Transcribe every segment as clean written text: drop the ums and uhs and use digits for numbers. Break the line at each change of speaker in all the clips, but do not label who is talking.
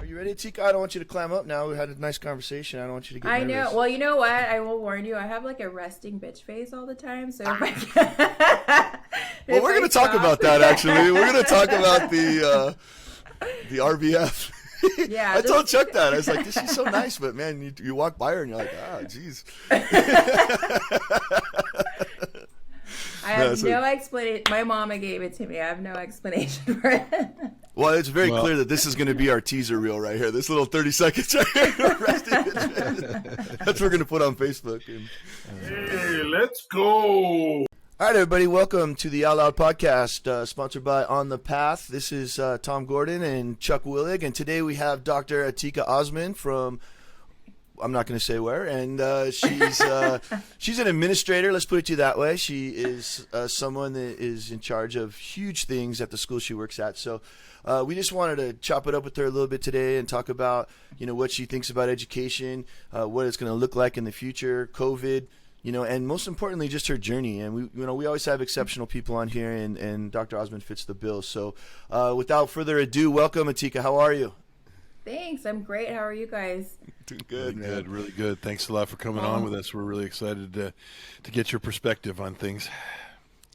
Are you ready, Atikah? I don't want you to climb up now. We had a nice conversation. I don't want you to get nervous.
I know. Well, you know what? I will warn you. I have like a resting bitch face all the time. So if I can,
well, we're going to talk about that, actually. We're going to talk about the RBF.
Yeah,
I told Chuck that. I was like, this is so nice, but man, you walk by her and you're like, geez.
I have no explanation. My mama gave it to me. I have no explanation for it.
Well, it's very clear that this is going to be our teaser reel right here. This little 30 seconds right here. That's what we're going to put on Facebook.
Hey, let's go.
All right, everybody. Welcome to the Out Loud podcast, sponsored by On the Path. This is Tom Gordon and Chuck Willig, and today we have Dr. Atikah Osman from, I'm not going to say where, and she's an administrator. Let's put it to you that way. She is someone that is in charge of huge things at the school she works at. So we just wanted to chop it up with her a little bit today and talk about, what she thinks about education, what it's going to look like in the future, COVID, and most importantly, just her journey. And we always have exceptional people on here, and Dr. Osman fits the bill. So without further ado, welcome, Atikah. How are you?
Thanks. I'm great. How are you guys?
Doing good, man.
Good, really good. Thanks a lot for coming on with us. We're really excited to get your perspective on things.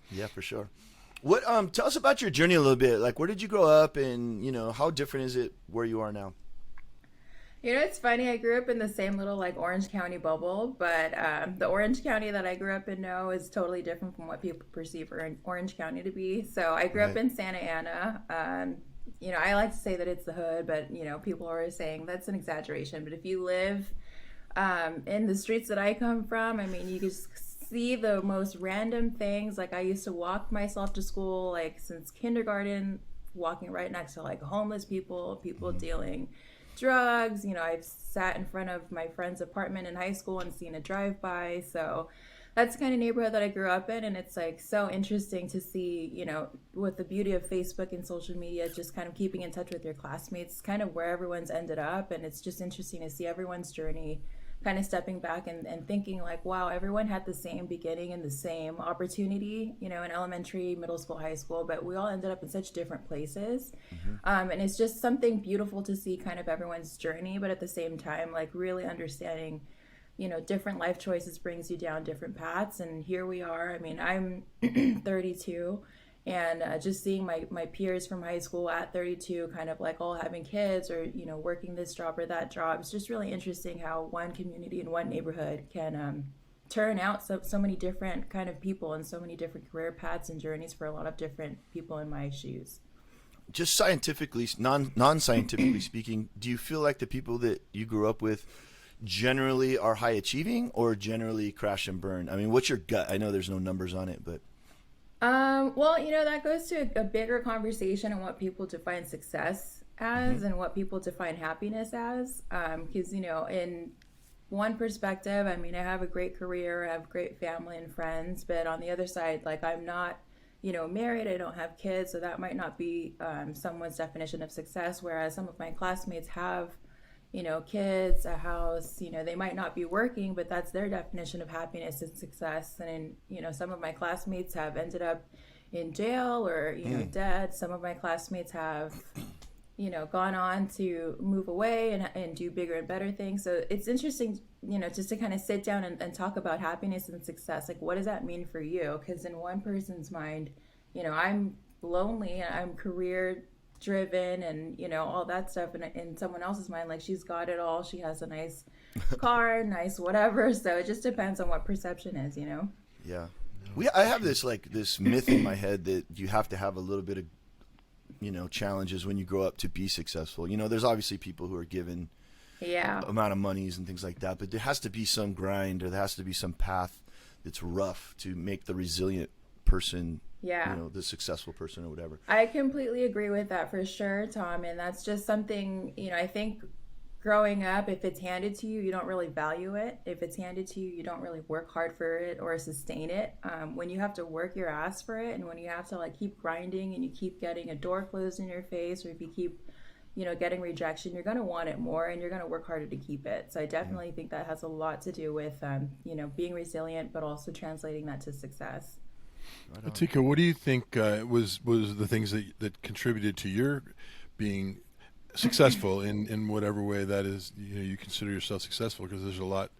Yeah, for sure. What tell us about your journey a little bit. Like, where did you grow up, and how different is it where you are now?
It's funny. I grew up in the same little Orange County bubble, but the Orange County that I grew up in now is totally different from what people perceive Orange County to be. So I grew up in Santa Ana. I like to say that it's the hood, but people are always saying that's an exaggeration. But if you live in the streets that I come from, you just see the most random things. Like, I used to walk myself to school since kindergarten, walking right next to homeless people dealing drugs. I've sat in front of my friend's apartment in high school and seen a drive-by. So that's the kind of neighborhood that I grew up in, and it's so interesting to see, with the beauty of Facebook and social media, just kind of keeping in touch with your classmates, kind of where everyone's ended up. And it's just interesting to see everyone's journey, kind of stepping back and thinking wow, everyone had the same beginning and the same opportunity, in elementary, middle school, high school, but we all ended up in such different places. And it's just something beautiful to see kind of everyone's journey, but at the same time, really understanding, different life choices brings you down different paths. And here we are. I'm 32, and just seeing my peers from high school at 32 kind of all having kids or, working this job or that job. It's just really interesting how one community and one neighborhood can turn out so many different kind of people and so many different career paths and journeys for a lot of different people in my shoes.
Just scientifically, non-scientifically speaking, do you feel like the people that you grew up with generally are high achieving or generally crash and burn? What's your gut? I know there's no numbers on it, but
well, that goes to a bigger conversation on what people define success as and what people define happiness as. Because, in one perspective, I have a great career, I have great family and friends, but on the other side, I'm not, married, I don't have kids, so that might not be someone's definition of success, whereas some of my classmates have kids, a house, they might not be working, but that's their definition of happiness and success. And, some of my classmates have ended up in jail or, dead. Some of my classmates have, gone on to move away and do bigger and better things. So it's interesting, just to kind of sit down and talk about happiness and success. What does that mean for you? Because in one person's mind, I'm lonely and I'm career driven and all that stuff, and in someone else's mind, she's got it all, she has a nice car, nice whatever. So it just depends on what perception is.
Yeah, I have this this myth in my head that you have to have a little bit of challenges when you grow up to be successful. There's obviously people who are given amount of monies and things like that, but there has to be some grind, or there has to be some path that's rough to make the resilient person, the successful person or whatever.
I completely agree with that for sure, Tom. And that's just something, I think growing up, if it's handed to you, you don't really value it. If it's handed to you, you don't really work hard for it or sustain it. When you have to work your ass for it, and when you have to keep grinding and you keep getting a door closed in your face, or if you keep getting rejection, you're going to want it more and you're going to work harder to keep it. So I definitely think that has a lot to do with, being resilient, but also translating that to success.
Atikah, what do you think was the things that contributed to your being successful in whatever way that is, you consider yourself successful, because there's a lot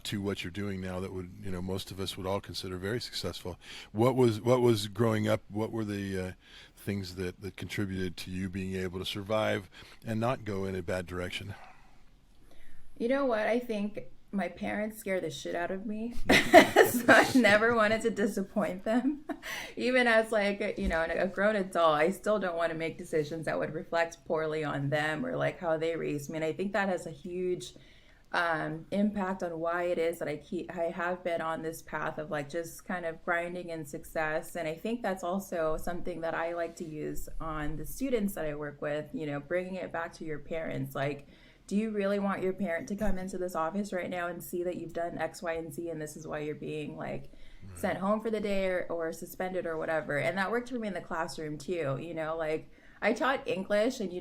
to what you're doing now that would, most of us would all consider very successful. What was growing up? What were the things that contributed to you being able to survive and not go in a bad direction?
You know what? I think my parents scare the shit out of me. So I never wanted to disappoint them. Even as like, a grown adult, I still don't want to make decisions that would reflect poorly on them or like how they raised me. And I think that has a huge impact on why it is that I have been on this path of like just kind of grinding in success. And I think that's also something that I like to use on the students that I work with, bringing it back to your parents. Like, do you really want your parent to come into this office right now and see that you've done X, Y, and Z, and this is why you're being like sent home for the day or suspended or whatever? And that worked for me in the classroom too. Like I taught English, and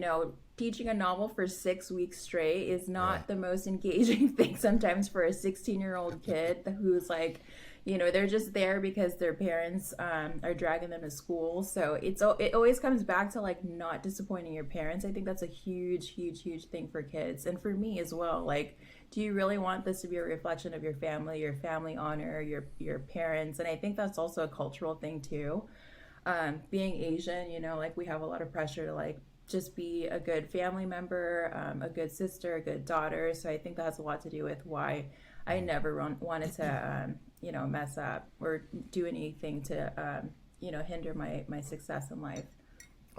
teaching a novel for 6 weeks straight is not the most engaging thing sometimes for a 16-year-old kid who's like, they're just there because their parents are dragging them to school. So it always comes back to like not disappointing your parents. I think that's a huge, huge, huge thing for kids, and for me as well. Like, do you really want this to be a reflection of your family honor, your parents? And I think that's also a cultural thing too. Being Asian, like we have a lot of pressure to like just be a good family member, a good sister, a good daughter. So I think that has a lot to do with why I never wanted to, mess up or do anything to, hinder my success in life.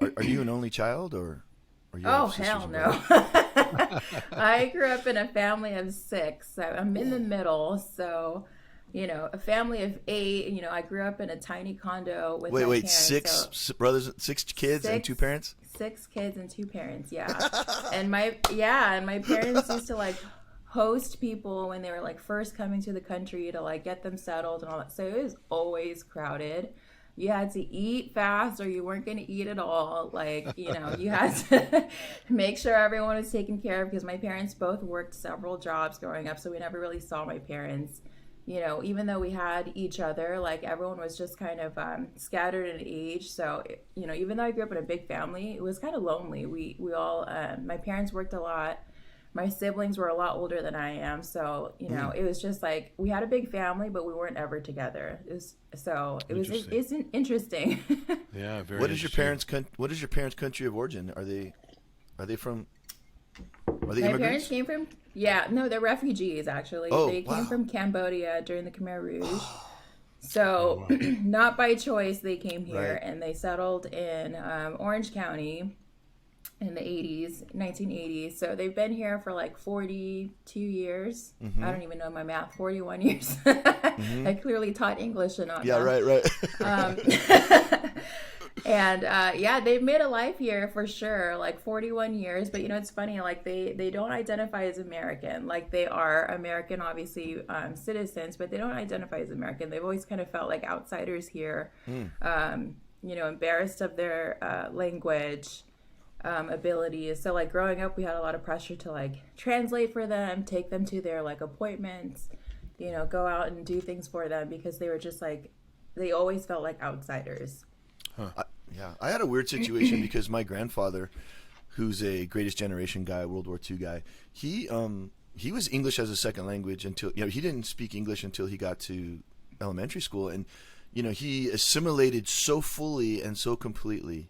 Are you an only child, or are you?
Oh, hell no. I grew up in a family of 6. So I'm in the middle. So, a family of 8. I grew up in a tiny condo with my parents.
6 brothers, 6 kids, and 2 parents?
6 kids and 2 parents, yeah. and my parents used to like host people when they were like first coming to the country to like get them settled and all that. So it was always crowded. You had to eat fast or you weren't going to eat at all. Like, you had to make sure everyone was taken care of, because my parents both worked several jobs growing up. So we never really saw my parents, even though we had each other, like everyone was just kind of scattered in age. So, even though I grew up in a big family, it was kind of lonely. We all, my parents worked a lot. My siblings were a lot older than I am, so it was just like we had a big family, but we weren't ever together. It's interesting.
Yeah, very.
What is your parents' country of origin? Are they from? Are they
My
immigrants?
parents came from they're refugees actually.
Oh,
they came
wow.
from Cambodia during the Khmer Rouge. So not by choice they came here,
Right.
and they settled in Orange County in the 1980s. So they've been here for like 42 years.
Mm-hmm.
I don't even know my math. 41 years. I clearly taught English and not
Yeah,
math.
right.
And they've made a life here for sure, like 41 years. But it's funny, like they don't identify as American. Like they are American, obviously, citizens, but they don't identify as American. They've always kind of felt like outsiders here, embarrassed of their language. Abilities. So like growing up, we had a lot of pressure to like translate for them, take them to their like appointments, go out and do things for them, because they were just like, they always felt like outsiders.
I had a weird situation because my grandfather, who's a Greatest Generation guy, World War II guy, he was English as a second language until he didn't speak English until he got to elementary school, and he assimilated so fully and so completely.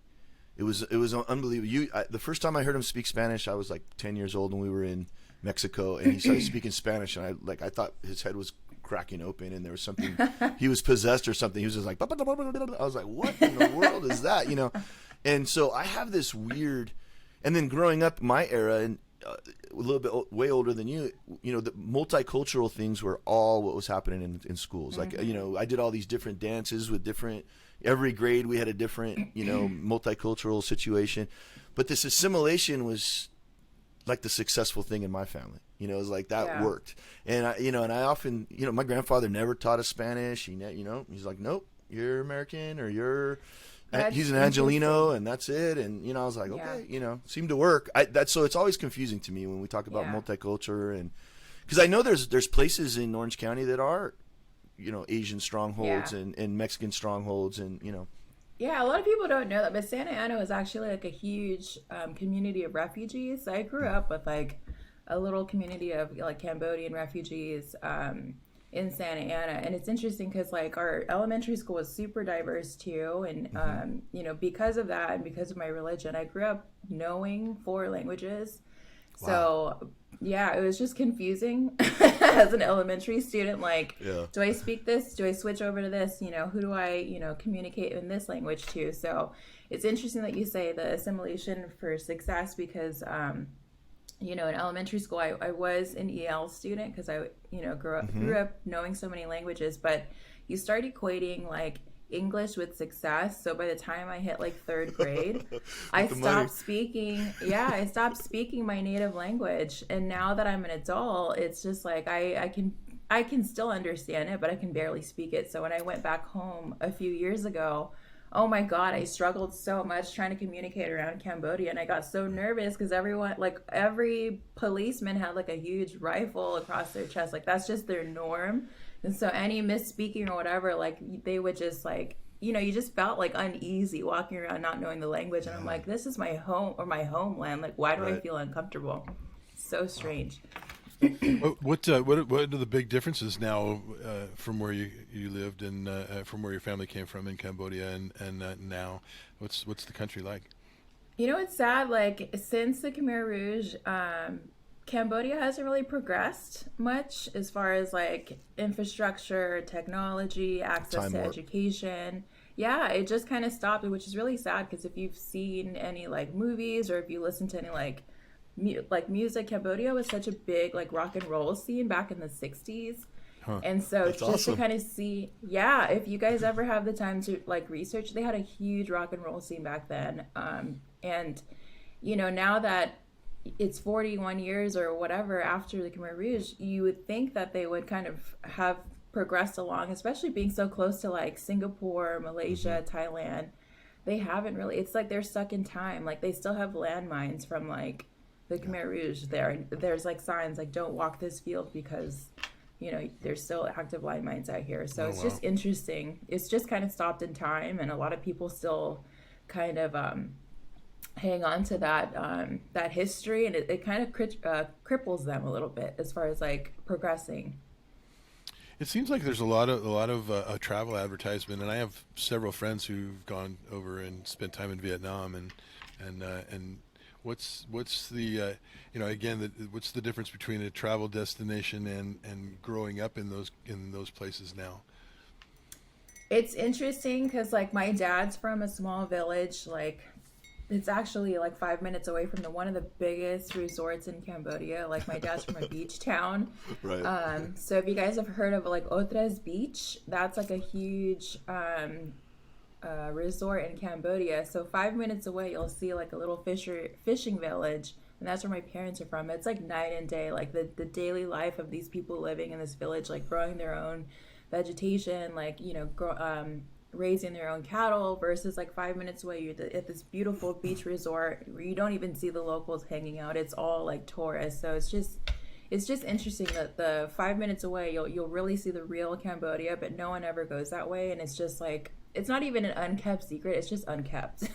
It was unbelievable. The first time I heard him speak Spanish, I was like 10 years old, and we were in Mexico, and he started speaking Spanish, and I thought his head was cracking open, and there was something, he was possessed or something. He was just like, I was like, what in the world is that? And so I have this weird, and then growing up my era, and a little bit way older than you, the multicultural things were all what was happening in schools. Like, I did all these different dances with every grade we had a different, multicultural situation. But this assimilation was like the successful thing in my family. It was like that worked. And I often, my grandfather never taught us Spanish. He's like, nope, you're American, or he's an Angelino, and that's it. And, I was like, okay, seemed to work. So it's always confusing to me when we talk about multicultural, and because I know there's places in Orange County that are, Asian strongholds and Mexican strongholds, and
Yeah, a lot of people don't know that, but Santa Ana was actually like a huge community of refugees. So I grew up with like a little community of like Cambodian refugees in Santa Ana, and it's interesting because like our elementary school was super diverse too, and you know, because of that and because of my religion, I grew up knowing 4 languages. So yeah, it was just confusing as an elementary student. Like, do I speak this? Do I switch over to this? You know, who do I, you know, communicate in this language to? So it's interesting that you say the assimilation for success because, you know, in elementary school, I was an EL student because I, you know, grew up knowing so many languages, but you start equating like English with success. So by the time I hit like 3rd grade, I stopped speaking. Yeah, I stopped speaking my native language. And now that I'm an adult, it's just like I can still understand it, but I can barely speak it. So when I went back home a few years ago, oh my God, I struggled so much trying to communicate around Cambodia. And I got so nervous because everyone, like every policeman had like a huge rifle across their chest. Like that's just their norm. And so any misspeaking or whatever, like they would just like, you know, you just felt like uneasy walking around not knowing the language. And I'm like, this is my home or my homeland. Like, why do I feel uncomfortable? So strange.
What are the big differences now from where you lived and from where your family came from in Cambodia and now? What's the country like?
You know, it's sad. Like since the Khmer Rouge, Cambodia hasn't really progressed much as far as like infrastructure, technology, access to education. Yeah, it just kind of stopped, which is really sad because if you've seen any like movies or if you listen to any like music, Cambodia was such a big like rock and roll scene back in the 60s. And so that's just awesome to kind of see, yeah, if you guys ever have the time to like research, they had a huge rock and roll scene back then. And you know, now that it's 41 years or whatever after the Khmer Rouge, you would think that they would kind of have progressed along, especially being so close to like Singapore, Malaysia, Thailand. They haven't really. It's like they're stuck in time. Like they still have landmines from like the Khmer Rouge there. And there's like signs like don't walk this field because, you know, there's still active landmines out here. So it's just interesting. It's just kind of stopped in time, and a lot of people still kind of hang on to that history, and it kind of cripples them a little bit as far as like progressing.
It seems like there's a lot of travel advertisement, and I have several friends who've gone over and spent time in Vietnam, and what's the you know, again, what's the difference between a travel destination and growing up in those places now?
It's interesting because like my dad's from a small village, like it's actually like 5 minutes away from one of the biggest resorts in Cambodia. Like my dad's from a beach town. Right. So if you guys have heard of like Otta's beach, that's like a huge resort in Cambodia. So 5 minutes away, you'll see like a little fishing village. And that's where my parents are from. It's like night and day, like the daily life of these people living in this village, like growing their own vegetation, like, you know, raising their own cattle versus like 5 minutes away you're at this beautiful beach resort where you don't even see the locals hanging out. It's all like tourists. So it's just interesting that the 5 minutes away you'll really see the real Cambodia, but no one ever goes that way. And it's just like, it's not even an unkept secret, it's just unkept.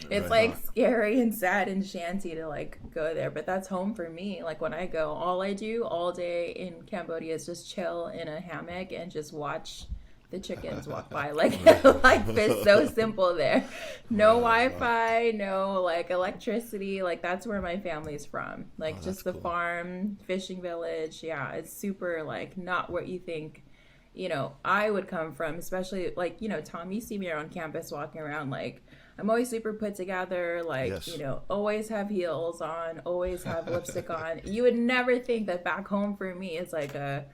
It's like scary and sad and shanty to like go there, but that's home for me. Like when I go, all I do all day in Cambodia is just chill in a hammock and just watch the chickens walk by. Like it's so simple there. No Wi-Fi, no like electricity. Like that's where my family's from. Like just the farm, fishing village. Yeah, it's super like not what you think, you know, I would come from, especially like, you know, Tom, you see me around campus walking around, like I'm always super put together, like, you know, always have heels on, always have lipstick on. You would never think that back home for me is like a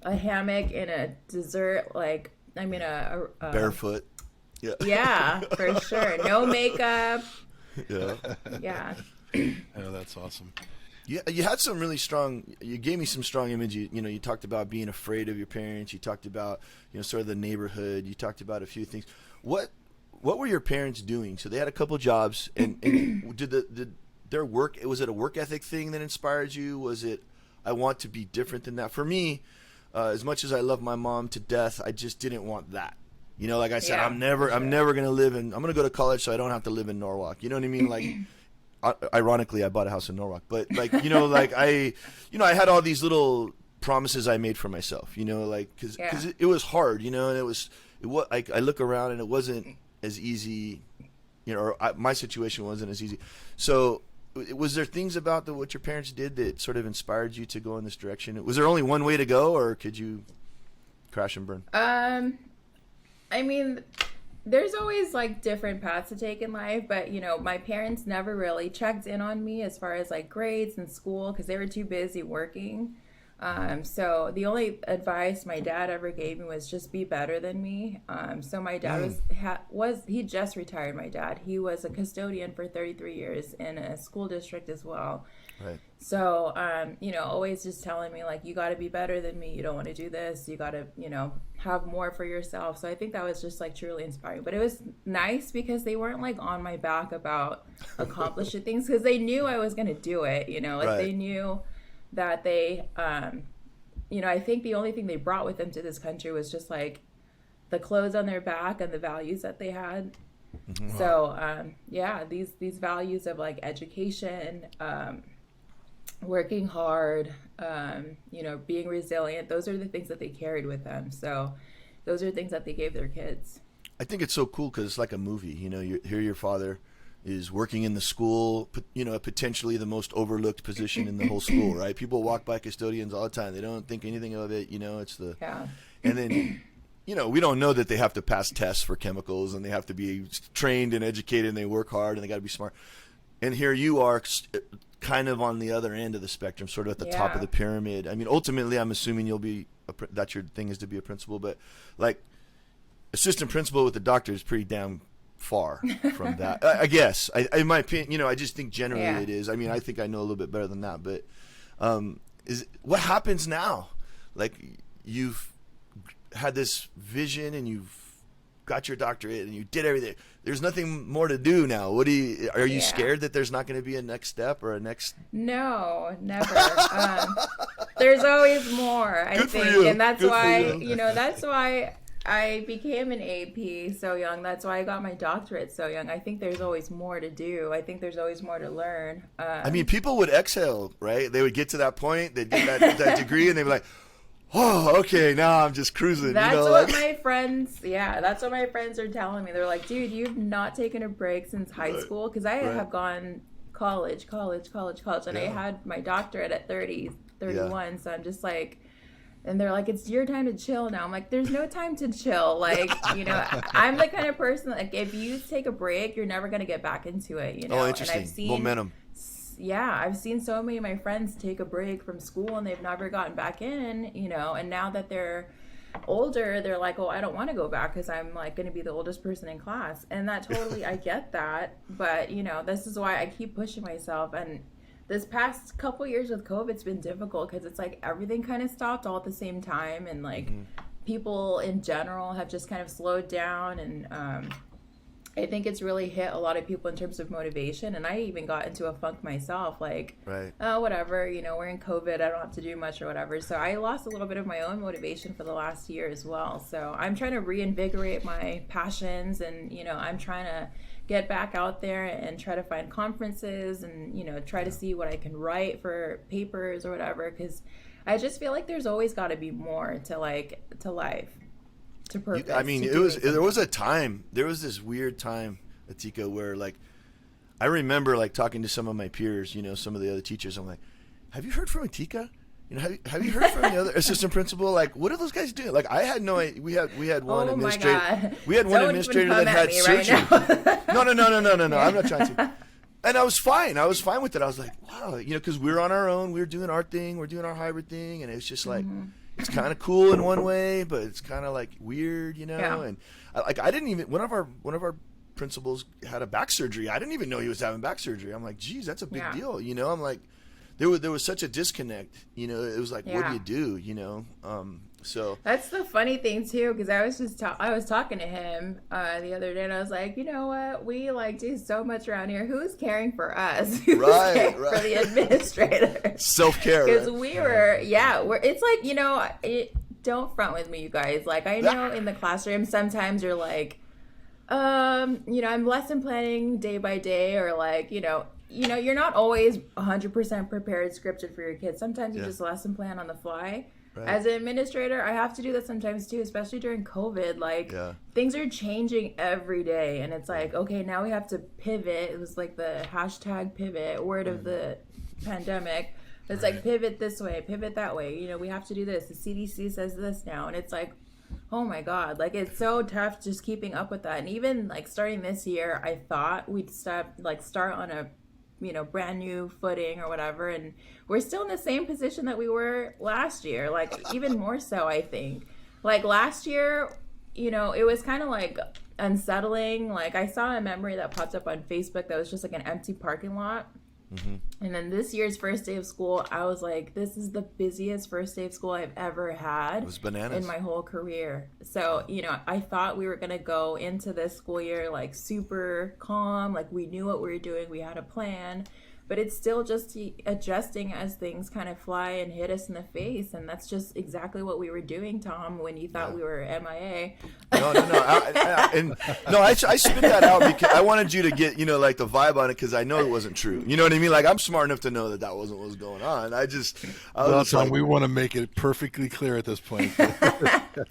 hammock in a desert, like I mean a
barefoot.
Yeah, for sure. No makeup. Yeah.
Oh, that's awesome.
Yeah, you had some really strong. You gave me some strong image. You know, you talked about being afraid of your parents. You talked about, you know, sort of the neighborhood. You talked about a few things. What were your parents doing? So they had a couple jobs, and did their work? Was it a work ethic thing that inspired you? Was it, I want to be different than that? For me, as much as I love my mom to death, I just didn't want that. You know, like I said,
Yeah,
I'm never going to live in, I'm going to go to college so I don't have to live in Norwalk. You know what I mean? Like, ironically, I bought a house in Norwalk, but like, you know, like I had all these little promises I made for myself, you know, like, cause it was hard, you know, and it was like, I look around and it wasn't as easy, you know, or my situation wasn't as easy. So was there things about what your parents did that sort of inspired you to go in this direction? Was there only one way to go, or could you crash and burn?
I mean, there's always like different paths to take in life, but you know, my parents never really checked in on me as far as like grades and school because they were too busy working. So the only advice my dad ever gave me was just be better than me. So my dad he just retired. My dad, he was a custodian for 33 years in a school district as well.
Right.
So, you know, always just telling me like, you got to be better than me. You don't want to do this. You got to, you know, have more for yourself. So I think that was just like truly inspiring, but it was nice because they weren't like on my back about accomplishing things because they knew I was going to do it. You know, like they knew that they, you know, I think the only thing they brought with them to this country was just like the clothes on their back and the values that they had. Mm-hmm. So, yeah, these values of like education, working hard, you know, being resilient, those are the things that they carried with them. So those are things that they gave their kids.
I think it's so cool because it's like a movie, you know, here your father is working in the school, you know, potentially the most overlooked position in the whole school, right? People walk by custodians all the time. They don't think anything of it, you know, it's the, and then, you know, we don't know that they have to pass tests for chemicals and they have to be trained and educated and they work hard and they got to be smart. And here you are kind of on the other end of the spectrum, sort of at the top of the pyramid. I mean, ultimately, I'm assuming you'll be, that's your thing is to be a principal, but like assistant principal with the doctor is pretty damn far from that. I guess, in my opinion, you know, I just think generally it is. I mean, I think I know a little bit better than that, but what happens now? Like you've had this vision and you've got your doctorate and you did everything. There's nothing more to do now. Are you scared that there's not going to be a next step or a next?
No, never. There's always more, I think. And that's why, you know, that's why I became an AP so young. That's why I got my doctorate so young. I think there's always more to do. I think there's always more to learn.
I mean, people would exhale, right? They would get to that point, they'd get that degree, and they'd be like, oh, okay, now I'm just cruising.
That's
you know,
what
like...
my friends, that's what my friends are telling me. They're like, dude, you've not taken a break since high school. Because I have gone college. And I had my doctorate at 31. So I'm just like, and they're like, it's your time to chill now. I'm like, there's no time to chill. Like, you know, I'm the kind of person that, like, if you take a break, you're never going to get back into it, you know?
Oh, interesting.
And I've seen,
momentum.
Yeah, I've seen so many of my friends take a break from school and they've never gotten back in, you know, and now that they're older, they're like, oh, I don't want to go back because I'm like going to be the oldest person in class. And that totally, I get that. But, you know, this is why I keep pushing myself. And this past couple years with COVID, it's been difficult because it's like everything kind of stopped all at the same time. And like people in general have just kind of slowed down. And I think it's really hit a lot of people in terms of motivation. And I even got into a funk myself, like, oh, whatever, you know, we're in COVID, I don't have to do much or whatever. So I lost a little bit of my own motivation for the last year as well. So I'm trying to reinvigorate my passions and, you know, I'm trying to get back out there and try to find conferences and, you know, try to see what I can write for papers or whatever. Because I just feel like there's always got to be more to life. To purpose.
I mean, there was this weird time, Atikah, where like I remember like talking to some of my peers, you know, some of the other teachers. I'm like, have you heard from Atikah? You know, have you heard from the other assistant principal? Like, what are those guys doing? Like, I had no idea. We had one administrator. We had one administrator that had surgery. Right no. I'm not trying to. And I was fine. I was fine with it. I was like, wow, you know, because we're on our own. We're doing our thing. We're doing our hybrid thing, and it's just like. It's kind of cool in one way, but it's kind of like weird, you know. Yeah. And I didn't even one of our principals had a back surgery. I didn't even know he was having back surgery. I'm like, geez, that's a big deal, you know. I'm like, there was such a disconnect, you know. It was like, what do you do, you know? So
that's the funny thing too, because I was talking to him the other day, and I was like, you know what, we like do so much around here. Who's caring for us?
Right.
For the administrator.
Self-care.
Because we were, it's like, you know, don't front with me, you guys. Like, I know in the classroom sometimes you're like, I'm lesson planning day by day, or like, you're not always 100% prepared, scripted for your kids. Sometimes you just lesson plan on the fly. Right. As an administrator, I have to do that sometimes too, especially during COVID. Like, things are changing every day, and it's like, okay, now we have to pivot. It was like the hashtag pivot, word of the pandemic. It's like, pivot this way, pivot that way. We have to do this. The CDC says this now, and it's like, oh my God, like, it's so tough just keeping up with that. And even like starting this year, I thought we'd start on a brand new footing or whatever, and we're still in the same position that we were last year, like even more so. I think like last year, it was kind of like unsettling. Like, I saw a memory that popped up on Facebook that was just like an empty parking lot. And then this year's first day of school, I was like, this is the busiest first day of school I've ever had.
It was bananas. In
my whole career. So, I thought we were going to go into this school year like super calm, like we knew what we were doing, we had a plan. But it's still just adjusting as things kind of fly and hit us in the face. And that's just exactly what we were doing, Tom, when you thought we were MIA.
No. I spit that out because I wanted you to get, like the vibe on it, because I know it wasn't true. You know what I mean? Like, I'm smart enough to know that wasn't what was going on.
Tom, we want to make it perfectly clear at this point.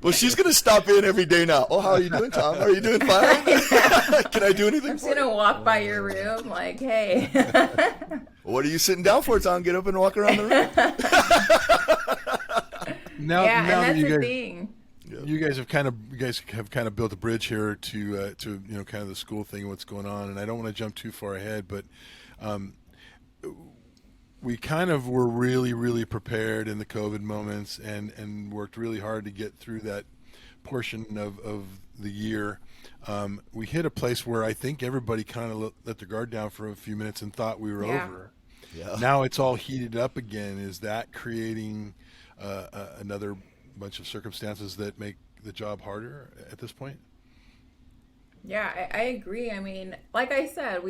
Well, she's going to stop in every day now. Oh, how are you doing, Tom? Are you doing fine? Can I do anything?
I'm just going to walk by your room like, hey.
What are you sitting down for, Tom? Get up and walk around the
room. now that you guys have kind of built a bridge here to kind of the school thing and what's going on. And I don't want to jump too far ahead, but we kind of were really, really prepared in the COVID moments and worked really hard to get through that portion of the year. We hit a place where I think everybody kind of let their guard down for a few minutes and thought we were over. Yeah. Now it's all heated up again. Is that creating another bunch of circumstances that make the job harder at this point?
Yeah, I agree. I mean, like I said,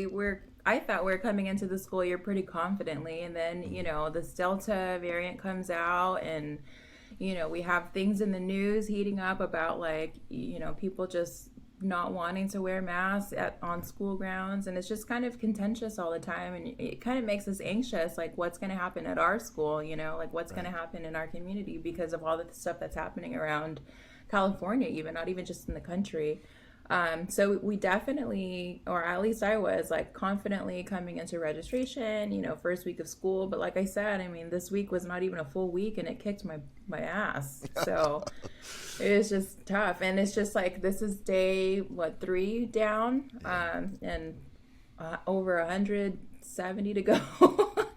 I thought we were coming into the school year pretty confidently, and then, this Delta variant comes out, and, we have things in the news heating up about like, people just not wanting to wear masks on school grounds, and it's just kind of contentious all the time, and it kind of makes us anxious, like what's going to happen at our school, like what's going to happen in our community because of all the stuff that's happening around California, even not even just in the country. So we definitely, or at least I was, like confidently coming into registration, first week of school. But like I said, I mean, this week was not even a full week, and it kicked my ass. So it was just tough. And it's just like, this is day, 3 down, and over 170 to go.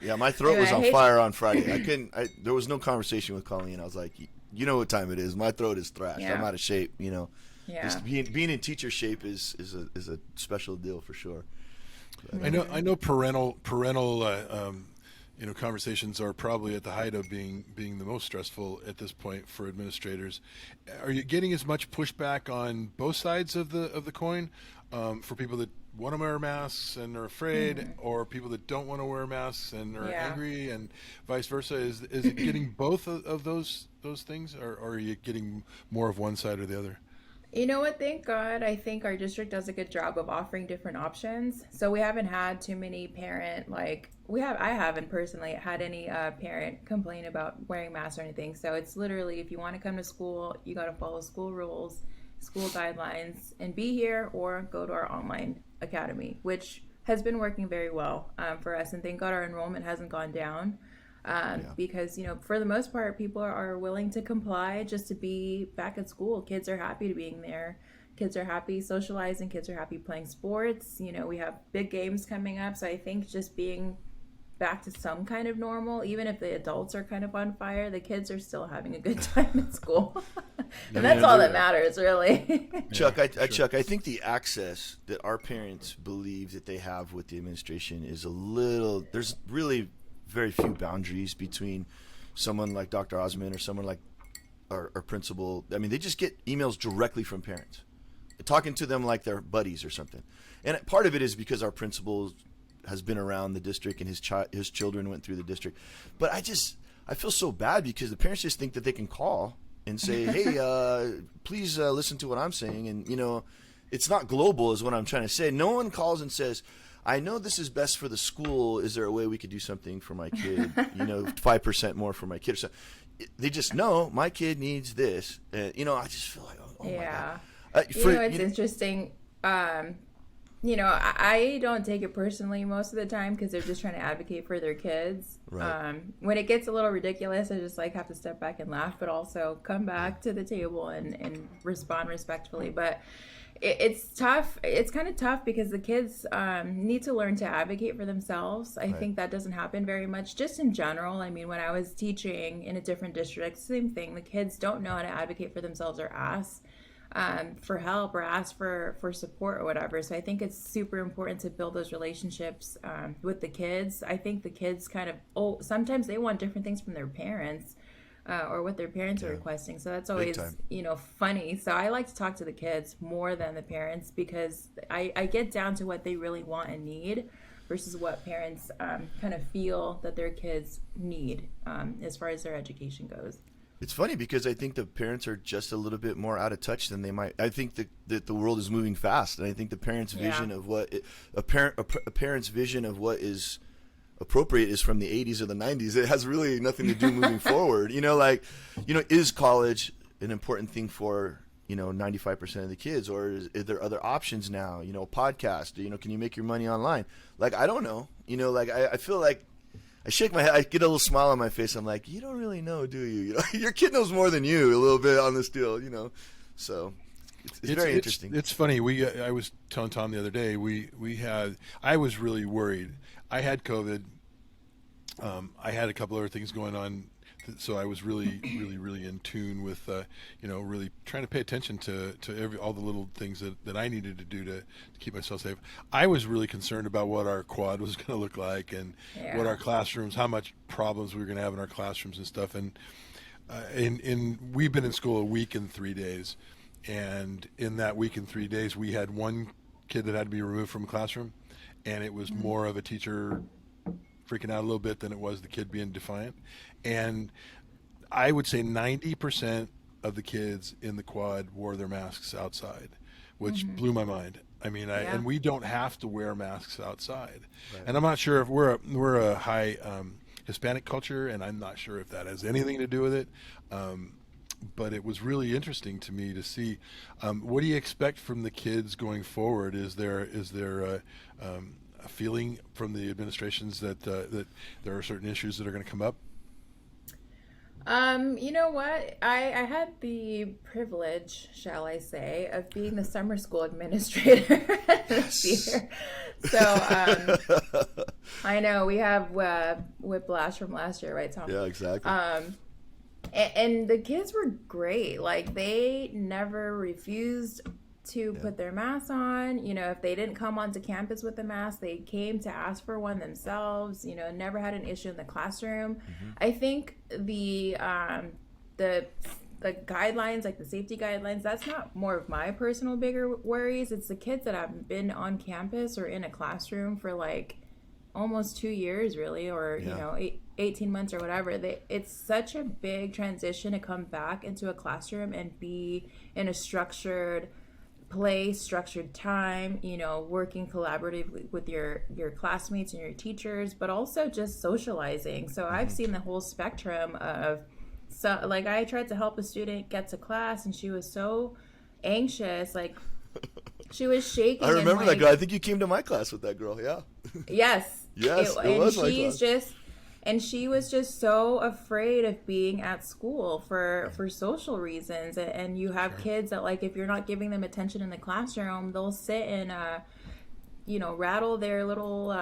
Yeah, my throat was on fire on Friday. There was no conversation with Colleen. I was like, you know what time it is. My throat is thrashed. Yeah. I'm out of shape, Yeah. Just being in teacher shape is a special deal for sure.
But, I know parental conversations are probably at the height of being the most stressful at this point for administrators. Are you getting as much pushback on both sides of the coin, for people that want to wear masks and are afraid, or people that don't want to wear masks and are angry, and vice versa? Is it getting both of those things, or are you getting more of one side or the other?
You know what? Thank God. I think our district does a good job of offering different options. So we haven't had too many I haven't personally had any parent complain about wearing masks or anything. So it's literally, if you want to come to school, you got to follow school rules, school guidelines, and be here, or go to our online academy, which has been working very well for us. And thank God our enrollment hasn't gone down. Because, for the most part, people are willing to comply just to be back at school. Kids are happy to being there. Kids are happy socializing. Kids are happy playing sports. We have big games coming up. So I think just being back to some kind of normal, even if the adults are kind of on fire, the kids are still having a good time at school. And that's all that matters, really.
Chuck, Chuck, I think the access that our parents believe that they have with the administration is there's really very few boundaries between someone like Dr. Osman or someone like our principal. I mean, they just get emails directly from parents, talking to them like they're buddies or something. And part of it is because our principal has been around the district, and his children went through the district. But I feel so bad because the parents just think that they can call and say, hey, please listen to what I'm saying. And, it's not global is what I'm trying to say. No one calls and says, I know this is best for the school. Is there a way we could do something for my kid? 5% more for my kid. So they just know my kid needs this. I just feel like, oh
Yeah.
my God.
It's interesting. I don't take it personally most of the time because they're just trying to advocate for their kids.
Right.
When it gets a little ridiculous, I just have to step back and laugh, but also come back to the table and respond respectfully. But it's tough. It's kind of tough because the kids need to learn to advocate for themselves. I think that doesn't happen very much just in general. I mean, when I was teaching in a different district, same thing. The kids don't know how to advocate for themselves or ask for help or ask for support or whatever. So I think it's super important to build those relationships with the kids. I think the kids sometimes they want different things from their parents or what their parents are requesting. So that's always, funny. So I like to talk to the kids more than the parents because I get down to what they really want and need versus what parents kind of feel that their kids need as far as their education goes.
It's funny because I think the parents are just a little bit more out of touch than they might. I think that the world is moving fast, and I think the parents' vision of a parent's vision of what is appropriate is from the 80s or the 90s. It has really nothing to do moving forward. Is college an important thing for 95% of the kids, or is there other options now? Podcast. Can you make your money online? I don't know. I feel like. I shake my head. I get a little smile on my face. I'm like, you don't really know, do you? Your kid knows more than you a little bit on this deal, So it's very interesting.
It's funny. I was telling Tom the other day. I was really worried. I had COVID. I had a couple other things going on, so I was really, really, really in tune with, really trying to pay attention to all the little things that I needed to do to keep myself safe. I was really concerned about what our quad was going to look like and what our classrooms, how much problems we were going to have in our classrooms and stuff. And we've been in school a week and 3 days, and in that week and 3 days, we had one kid that had to be removed from a classroom, and it was more of a teacher freaking out a little bit than it was the kid being defiant. And I would say 90% of the kids in the quad wore their masks outside, which blew my mind. I mean, and we don't have to wear masks outside. Right. And I'm not sure if we're a high Hispanic culture, and I'm not sure if that has anything to do with it. But it was really interesting to me to see. What do you expect from the kids going forward? Is there a feeling from the administrations that there are certain issues that are going to come up?
You know what? I had the privilege, shall I say, of being the summer school administrator this year. So I know we have whiplash from last year, right, Tom?
Yeah, exactly.
And the kids were great. They never refused to put their masks on. If they didn't come onto campus with a mask, they came to ask for one themselves. Never had an issue in the classroom. I think the guidelines, the safety guidelines, that's not more of my personal bigger worries. It's the kids that have been on campus or in a classroom for almost 2 years, really, or 18 months or whatever. It's such a big transition to come back into a classroom and be in a structured place, structured time, working collaboratively with your classmates and your teachers, but also just socializing. So I've seen the whole spectrum of, I tried to help a student get to class, and she was so anxious, she was shaking.
I remember that girl. I think you came to my class with that girl. Yeah.
Yes.
Yes, it was my class.
And she was just so afraid of being at school for social reasons. And you have kids that, if you're not giving them attention in the classroom, they'll sit and, rattle their little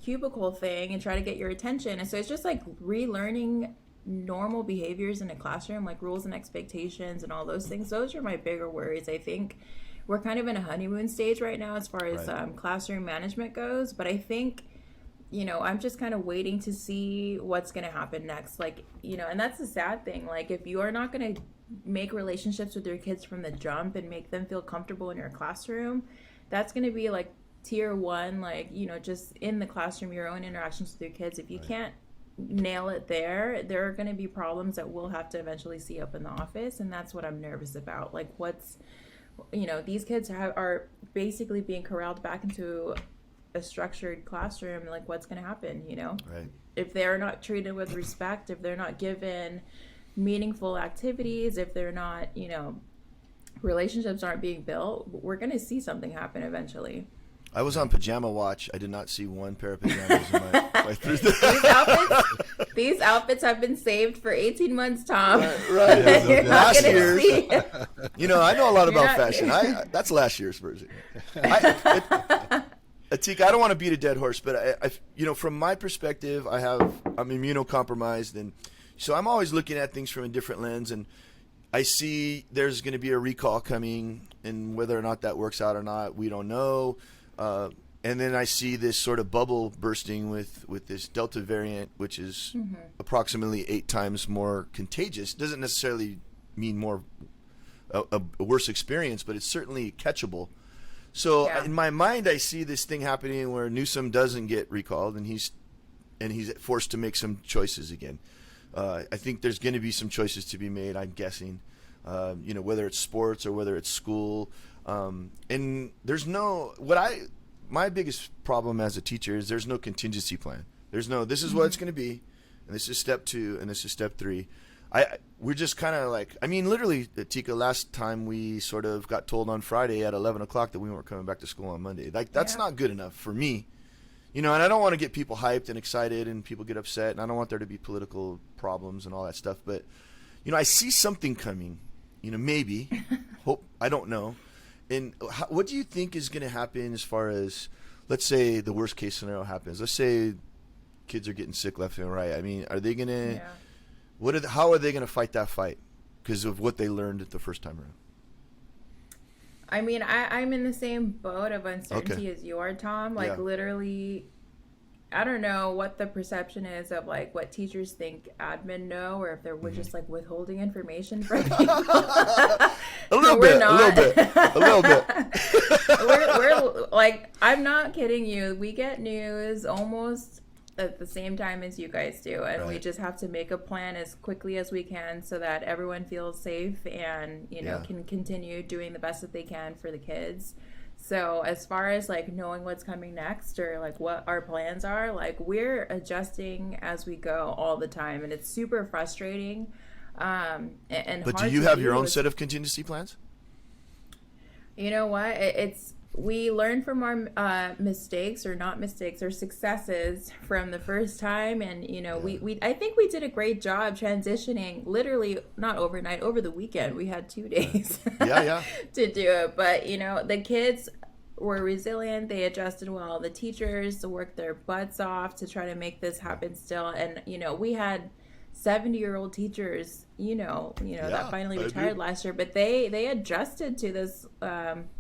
cubicle thing and try to get your attention. And so it's just relearning normal behaviors in a classroom, rules and expectations and all those things. Those are my bigger worries. I think we're kind of in a honeymoon stage right now as far as classroom management goes. But I think, I'm just kind of waiting to see what's going to happen next. And that's the sad thing. If you are not going to make relationships with your kids from the jump and make them feel comfortable in your classroom, that's going to be tier one, just in the classroom, your own interactions with your kids. If you can't nail it there are going to be problems that we'll have to eventually see up in the office, and that's what I'm nervous about. Like, these kids are basically being corralled back into a structured classroom. Like, what's going to happen,
Right.
if they're not treated with respect, if they're not given meaningful activities, if they're not, relationships aren't being built, we're going to see something happen eventually.
I was on pajama watch. I did not see one pair of pajamas in my
These outfits have been saved for 18 months, Tom.
Right.
You're not
Last
gonna
year's.
see.
I know a lot about
not-
fashion. That's last year's version. Atikah, I don't want to beat a dead horse, but from my perspective, I'm immunocompromised, and so I'm always looking at things from a different lens, and I see there's going to be a recall coming, and whether or not that works out or not, we don't know. And then I see this sort of bubble bursting with this Delta variant, which is approximately 8 times more contagious. Doesn't necessarily mean a worse experience, but it's certainly catchable. So in my mind, I see this thing happening where Newsom doesn't get recalled, and he's forced to make some choices again. I think there's going to be some choices to be made, I'm guessing, whether it's sports or whether it's school. And there's my biggest problem as a teacher is there's no contingency plan. There's no, this is what it's going to be, and this is step 2, and this is step 3. We're just kind of like, literally, Atikah, last time we sort of got told on Friday at 11 o'clock that we weren't coming back to school on Monday. Like, that's not good enough for me. And I don't want to get people hyped and excited and people get upset, and I don't want there to be political problems and all that stuff. But, I see something coming, maybe, hope, I don't know. And what do you think is going to happen as far as, let's say the worst case scenario happens? Let's say kids are getting sick left and right. Are they going to, how are they going to fight that fight because of what they learned the first time around?
I'm in the same boat of uncertainty as you are, Tom. Like, literally, I don't know what the perception is of, like, what teachers think admin know, or if they're just, like, withholding information from people.
A little bit.
We're like, I'm not kidding you. We get news almost at the same time as you guys do, and we just have to make a plan as quickly as we can so that everyone feels safe and can continue doing the best that they can for the kids. So as far as like knowing what's coming next or like what our plans are, like we're adjusting as we go all the time, and it's super frustrating. But
do you have your own set of contingency plans?
You know what? We learn from our mistakes or not mistakes or successes from the first time, and I think we did a great job transitioning. Literally, not overnight, over the weekend. We had 2 days to do it, but the kids were resilient. They adjusted well. The teachers worked their butts off to try to make this happen still, and we had 70-year-old teachers, that finally retired last year, but they adjusted to this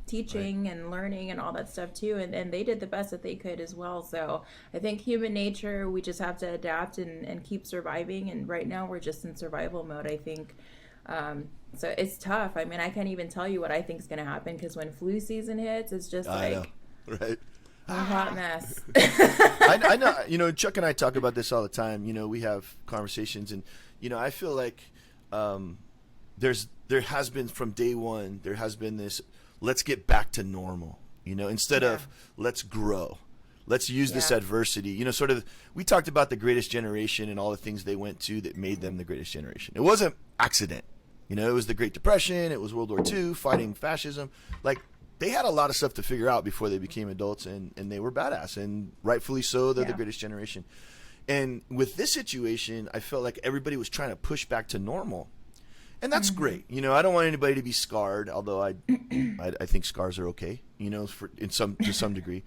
teaching and learning and all that stuff too, and they did the best that they could as well. So I think human nature, we just have to adapt and keep surviving, and right now we're just in survival mode, I think. So it's tough. I can't even tell you what I think is going to happen, because when flu season hits, it's just a hot mess.
I know, Chuck and I talk about this all the time. We have conversations, and I feel like there has been from day one, there has been this, let's get back to normal, instead of let's grow. Let's use this adversity. Sort of, we talked about the greatest generation and all the things they went to that made them the greatest generation. It wasn't accident. It was the Great Depression. It was World War II, fighting fascism. Like, they had a lot of stuff to figure out before they became adults, and they were badass, and rightfully so. They're the greatest generation. And with this situation, I felt like everybody was trying to push back to normal. And that's great. I don't want anybody to be scarred, although I think scars are okay, to some degree.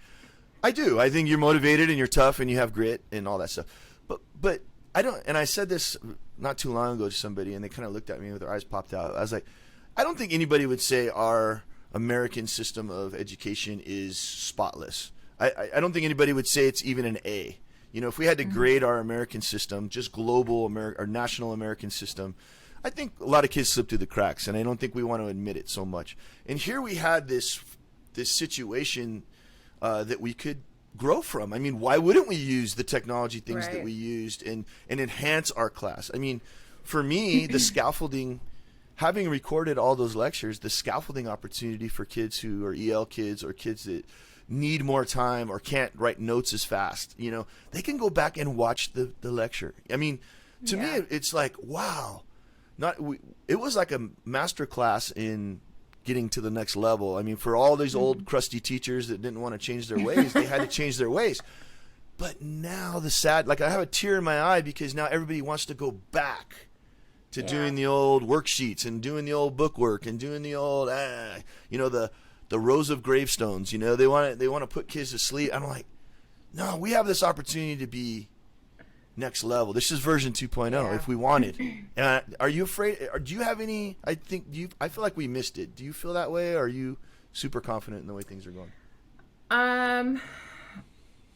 I do. I think you're motivated and you're tough and you have grit and all that stuff. But I don't, and I said this not too long ago to somebody, and they kind of looked at me with their eyes popped out. I was like, I don't think anybody would say our American system of education is spotless. I don't think anybody would say it's even an A. If we had to grade our American system, just global or national American system, I think a lot of kids slip through the cracks, and I don't think we want to admit it so much. And here we had this situation that we could grow from. I mean, why wouldn't we use the technology things that
Right.
we used and enhance our class? I mean, for me, the scaffolding, having recorded all those lectures, the scaffolding opportunity for kids who are EL kids or kids that need more time or can't write notes as fast, you know, they can go back and watch the lecture. I mean, to me, it's like, wow, it was like a master class in getting to the next level. I mean, for all these old crusty teachers that didn't want to change their ways, they had to change their ways. But now like I have a tear in my eye because now everybody wants to go back to doing the old worksheets and doing the old bookwork and doing the old, you know, the rows of gravestones. You know, they want to put kids to sleep. I'm like, no, we have this opportunity to be next level. This is version 2.0 if we wanted. Are you afraid? Or do you have any? I feel like we missed it. Do you feel that way? Or are you super confident in the way things are going?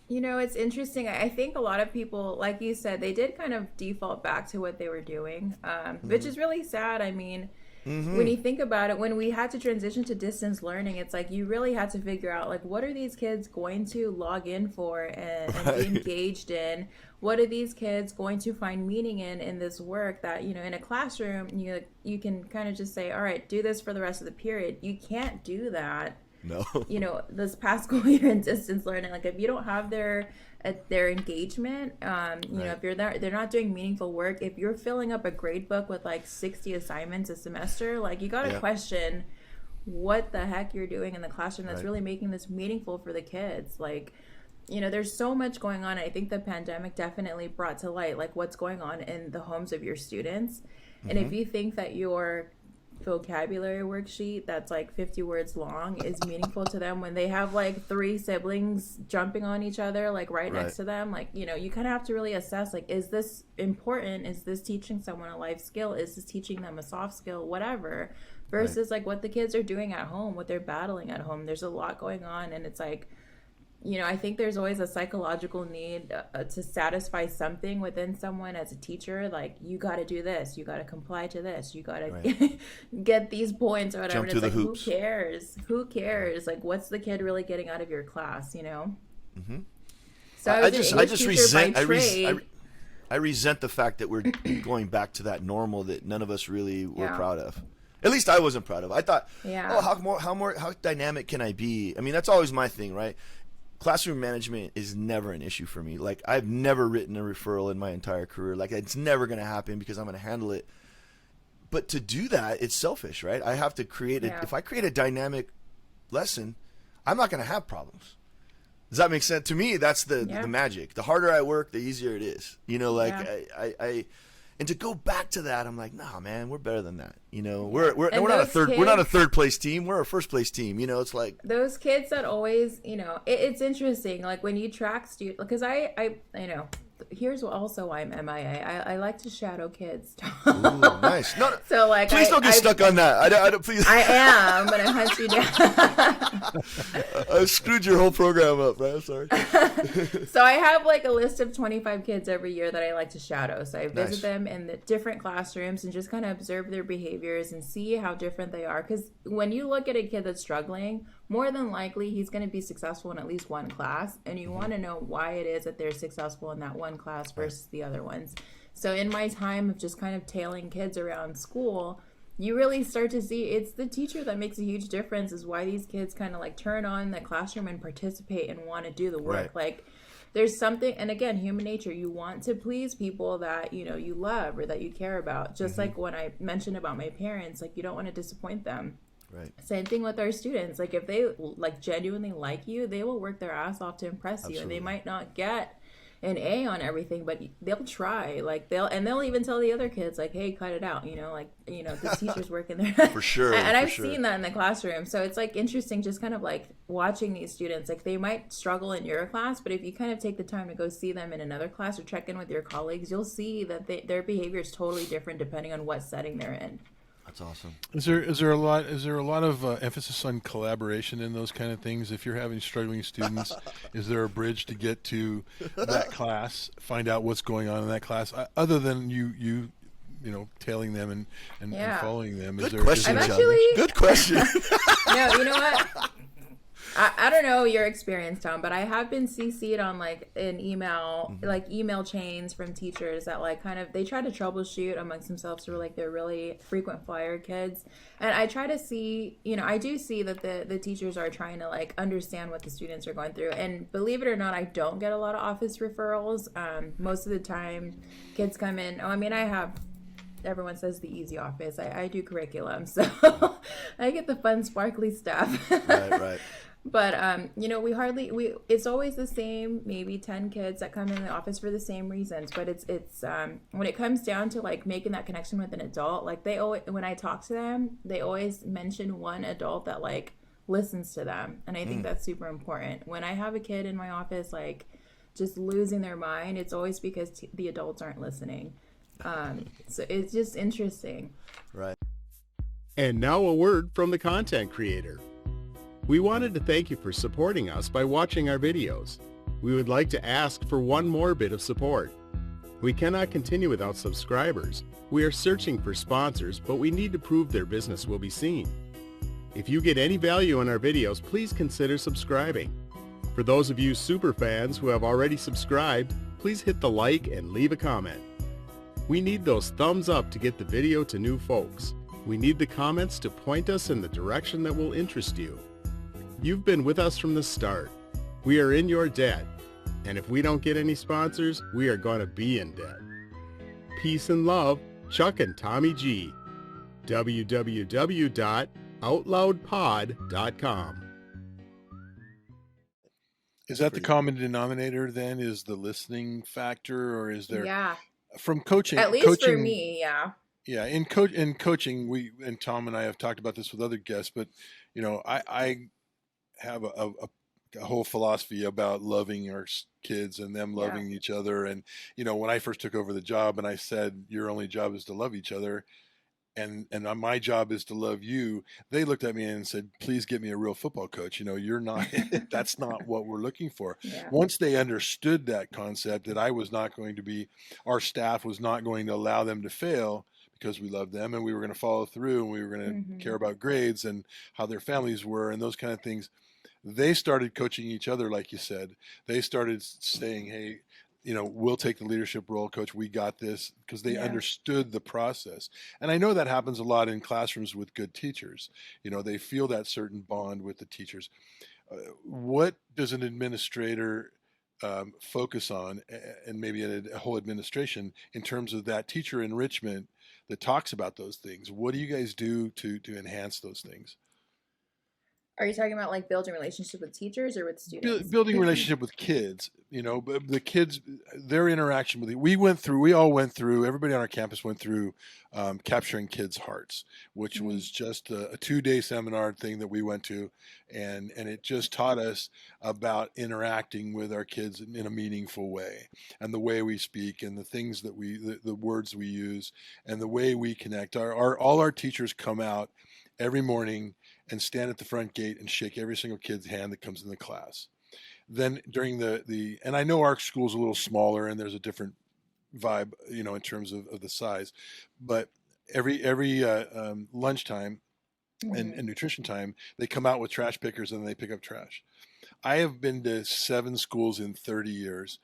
You know, it's interesting. I think a lot of people, like you said, they did kind of default back to what they were doing, which is really sad. I mean, when you think about it, when we had to transition to distance learning, it's like you really had to figure out, like, what are these kids going to log in for and be engaged in? What are these kids going to find meaning in this work that, you know, in a classroom, you can kind of just say, all right, do this for the rest of the period. You can't do that.
No.
You know, this past school year in distance learning, like if you don't have their engagement, you know, if they're not doing meaningful work, if you're filling up a grade book with like 60 assignments a semester, like you got to question what the heck you're doing in the classroom that's really making this meaningful for the kids. Like, you know, there's so much going on. I think the pandemic definitely brought to light like what's going on in the homes of your students. And if you think that your vocabulary worksheet that's like 50 words long is meaningful to them when they have like 3 siblings jumping on each other like right next to them, like, you know, you kind of have to really assess, like, is this important? Is this teaching someone a life skill? Is this teaching them a soft skill? Whatever. Versus like what the kids are doing at home, what they're battling at home. There's a lot going on, and it's like, you know, I think there's always a psychological need to satisfy something within someone as a teacher. Like, you got to do this. You got to comply to this. You got to get these points or whatever.
Jump through the
like,
hoops.
Who cares? Who cares? Like, what's the kid really getting out of your class, you know? So
I just resent. I resent the fact that we're going back to that normal that none of us really were proud of. At least I wasn't proud of. I thought, how dynamic can I be? I mean, that's always my thing, right? Classroom management is never an issue for me. Like, I've never written a referral in my entire career. Like, it's never going to happen because I'm going to handle it. But to do that, it's selfish, right? I have to create if I create a dynamic lesson, I'm not going to have problems. Does that make sense? To me, that's the magic. The harder I work, the easier it is. You know, like I and to go back to that, I'm like, nah, man, we're better than that. You know, we're not a third place team. We're a first place team. You know, it's like
those kids that always, you know, it's interesting. Like when you track students, because I you know, here's also why I'm MIA. I like to shadow kids.
Ooh, nice. No,
so like,
please don't get stuck on that. I don't. Please.
I am gonna hunt you down.
I screwed your whole program up, man. Sorry.
So I have like a list of 25 kids every year that I like to shadow. So I visit them in the different classrooms and just kind of observe their behaviors and see how different they are. Because when you look at a kid that's struggling, more than likely he's going to be successful in at least one class, and you want to know why it is that they're successful in that one class versus the other ones. So in my time of just kind of tailing kids around school, you really start to see it's the teacher that makes a huge difference, is why these kids kind of like turn on the classroom and participate and want to do the work. Like, there's something, and again, human nature, you want to please people that, you know, you love or that you care about. Just like when I mentioned about my parents, like, you don't want to disappoint them.
Right.
Same thing with our students. Like, if they like genuinely like you, they will work their ass off to impress you, and they might not get an A on everything, but they'll try. Like, they'll even tell the other kids, like, hey, cut it out, you know, like, you know, this teacher's working there.
For sure.
And I've seen that in the classroom. So it's like interesting just kind of like watching these students. Like, they might struggle in your class, but if you kind of take the time to go see them in another class or check in with your colleagues, you'll see that their behavior is totally different depending on what setting they're in.
That's awesome.
Is there a lot of emphasis on collaboration in those kind of things? If you're having struggling students, is there a bridge to get to that class, find out what's going on in that class, other than you know, tailing them and following them?
Good question, John. Good question.
No, you know what? I don't know your experience, Tom, but I have been CC'd on like an email, like email chains from teachers that like kind of they try to troubleshoot amongst themselves who are like they're really frequent flyer kids. And I try to see, I do see that the teachers are trying to like understand what the students are going through. And believe it or not, I don't get a lot of office referrals. Most of the time, kids come in. Oh, I mean, I have everyone says the easy office. I do curriculum, so I get the fun, sparkly stuff.
Right.
But we it's always the same, maybe 10 kids that come in the office for the same reasons. But it's when it comes down to like making that connection with an adult, like they always, when I talk to them, they always mention one adult that like listens to them, and I think that's super important. When I have a kid in my office like just losing their mind, it's always because the adults aren't listening. So it's just interesting.
Right.
And now a word from the content creator. We wanted to thank you for supporting us by watching our videos. We would like to ask for one more bit of support. We cannot continue without subscribers. We are searching for sponsors, but we need to prove their business will be seen. If you get any value in our videos, please consider subscribing. For those of you super fans who have already subscribed, please hit the like and leave a comment. We need those thumbs up to get the video to new folks. We need the comments to point us in the direction that will interest you. You've been with us from the start. We are in your debt. And if we don't get any sponsors, we are going to be in debt. Peace and love, Chuck and Tommy G. www.outloudpod.com.
Is that the common denominator then? Is the listening factor, or is there
Yeah.
from coaching?
At least for me, yeah.
Yeah, in coaching, we and Tom and I have talked about this with other guests, but I have a whole philosophy about loving our kids and them loving each other. And when I first took over the job, and I said your only job is to love each other, and my job is to love you, they looked at me and said, please get me a real football coach. You're not that's not what we're looking for.
Yeah.
Once they understood that concept, that our staff was not going to allow them to fail because we loved them, and we were going to follow through, and we were going to care about grades and how their families were and those kind of things, they started coaching each other. Like you said, they started saying, hey, we'll take the leadership role, coach, we got this, because they understood the process. And I know that happens a lot in classrooms with good teachers. They feel that certain bond with the teachers. What does an administrator focus on, and maybe a whole administration, in terms of that teacher enrichment that talks about those things? What do you guys do to enhance those things?
Are you talking about like building relationship with teachers or with students?
Building relationship with kids, but the kids, their interaction with it. We all went through, everybody on our campus went through Capturing Kids' Hearts, which was just a 2-day seminar thing that we went to. And it just taught us about interacting with our kids in a meaningful way, and the way we speak, and the things that the words we use, and the way we connect. All our teachers come out every morning and stand at the front gate and shake every single kid's hand that comes in the class. Then during and I know our school's a little smaller and there's a different vibe, in terms of the size, but every lunchtime and nutrition time, they come out with trash pickers and they pick up trash. I have been to 7 schools in 30 years,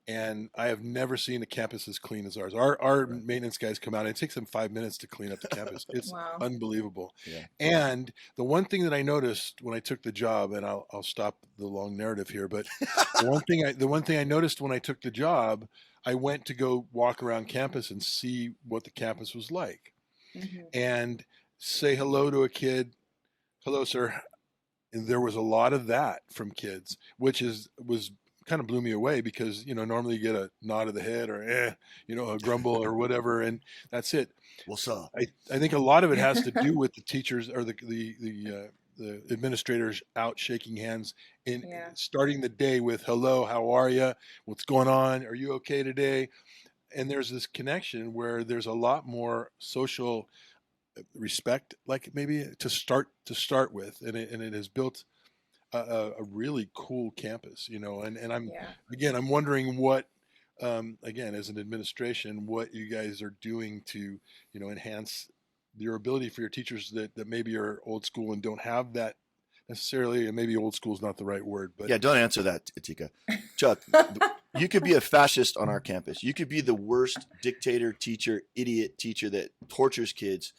and I have never seen a campus as clean as ours. Our maintenance guys come out, and it takes them 5 minutes to clean up the campus. It's unbelievable. Yeah. And the one thing that I noticed when I took the job, and I'll stop the long narrative here, but the one thing I noticed when I took the job, I went to go walk around campus and see what the campus was like, and say hello to a kid. Hello, sir. And there was a lot of that from kids, which was kind of blew me away, because normally you get a nod of the head, or a grumble or whatever, and that's it.
What's up?
I think a lot of it has to do with the teachers or the administrators out shaking hands in starting the day with hello, how are you, what's going on, are you okay today? And there's this connection where there's a lot more social respect, like maybe to start with, and it has built a really cool campus, and I'm wondering what, again, as an administration, what you guys are doing to, enhance your ability for your teachers that maybe are old school and don't have that necessarily, and maybe old school is not the right word, but
Yeah, don't answer that, Atikah. Chuck, you could be a fascist on our campus. You could be the worst dictator, teacher, idiot teacher that tortures kids,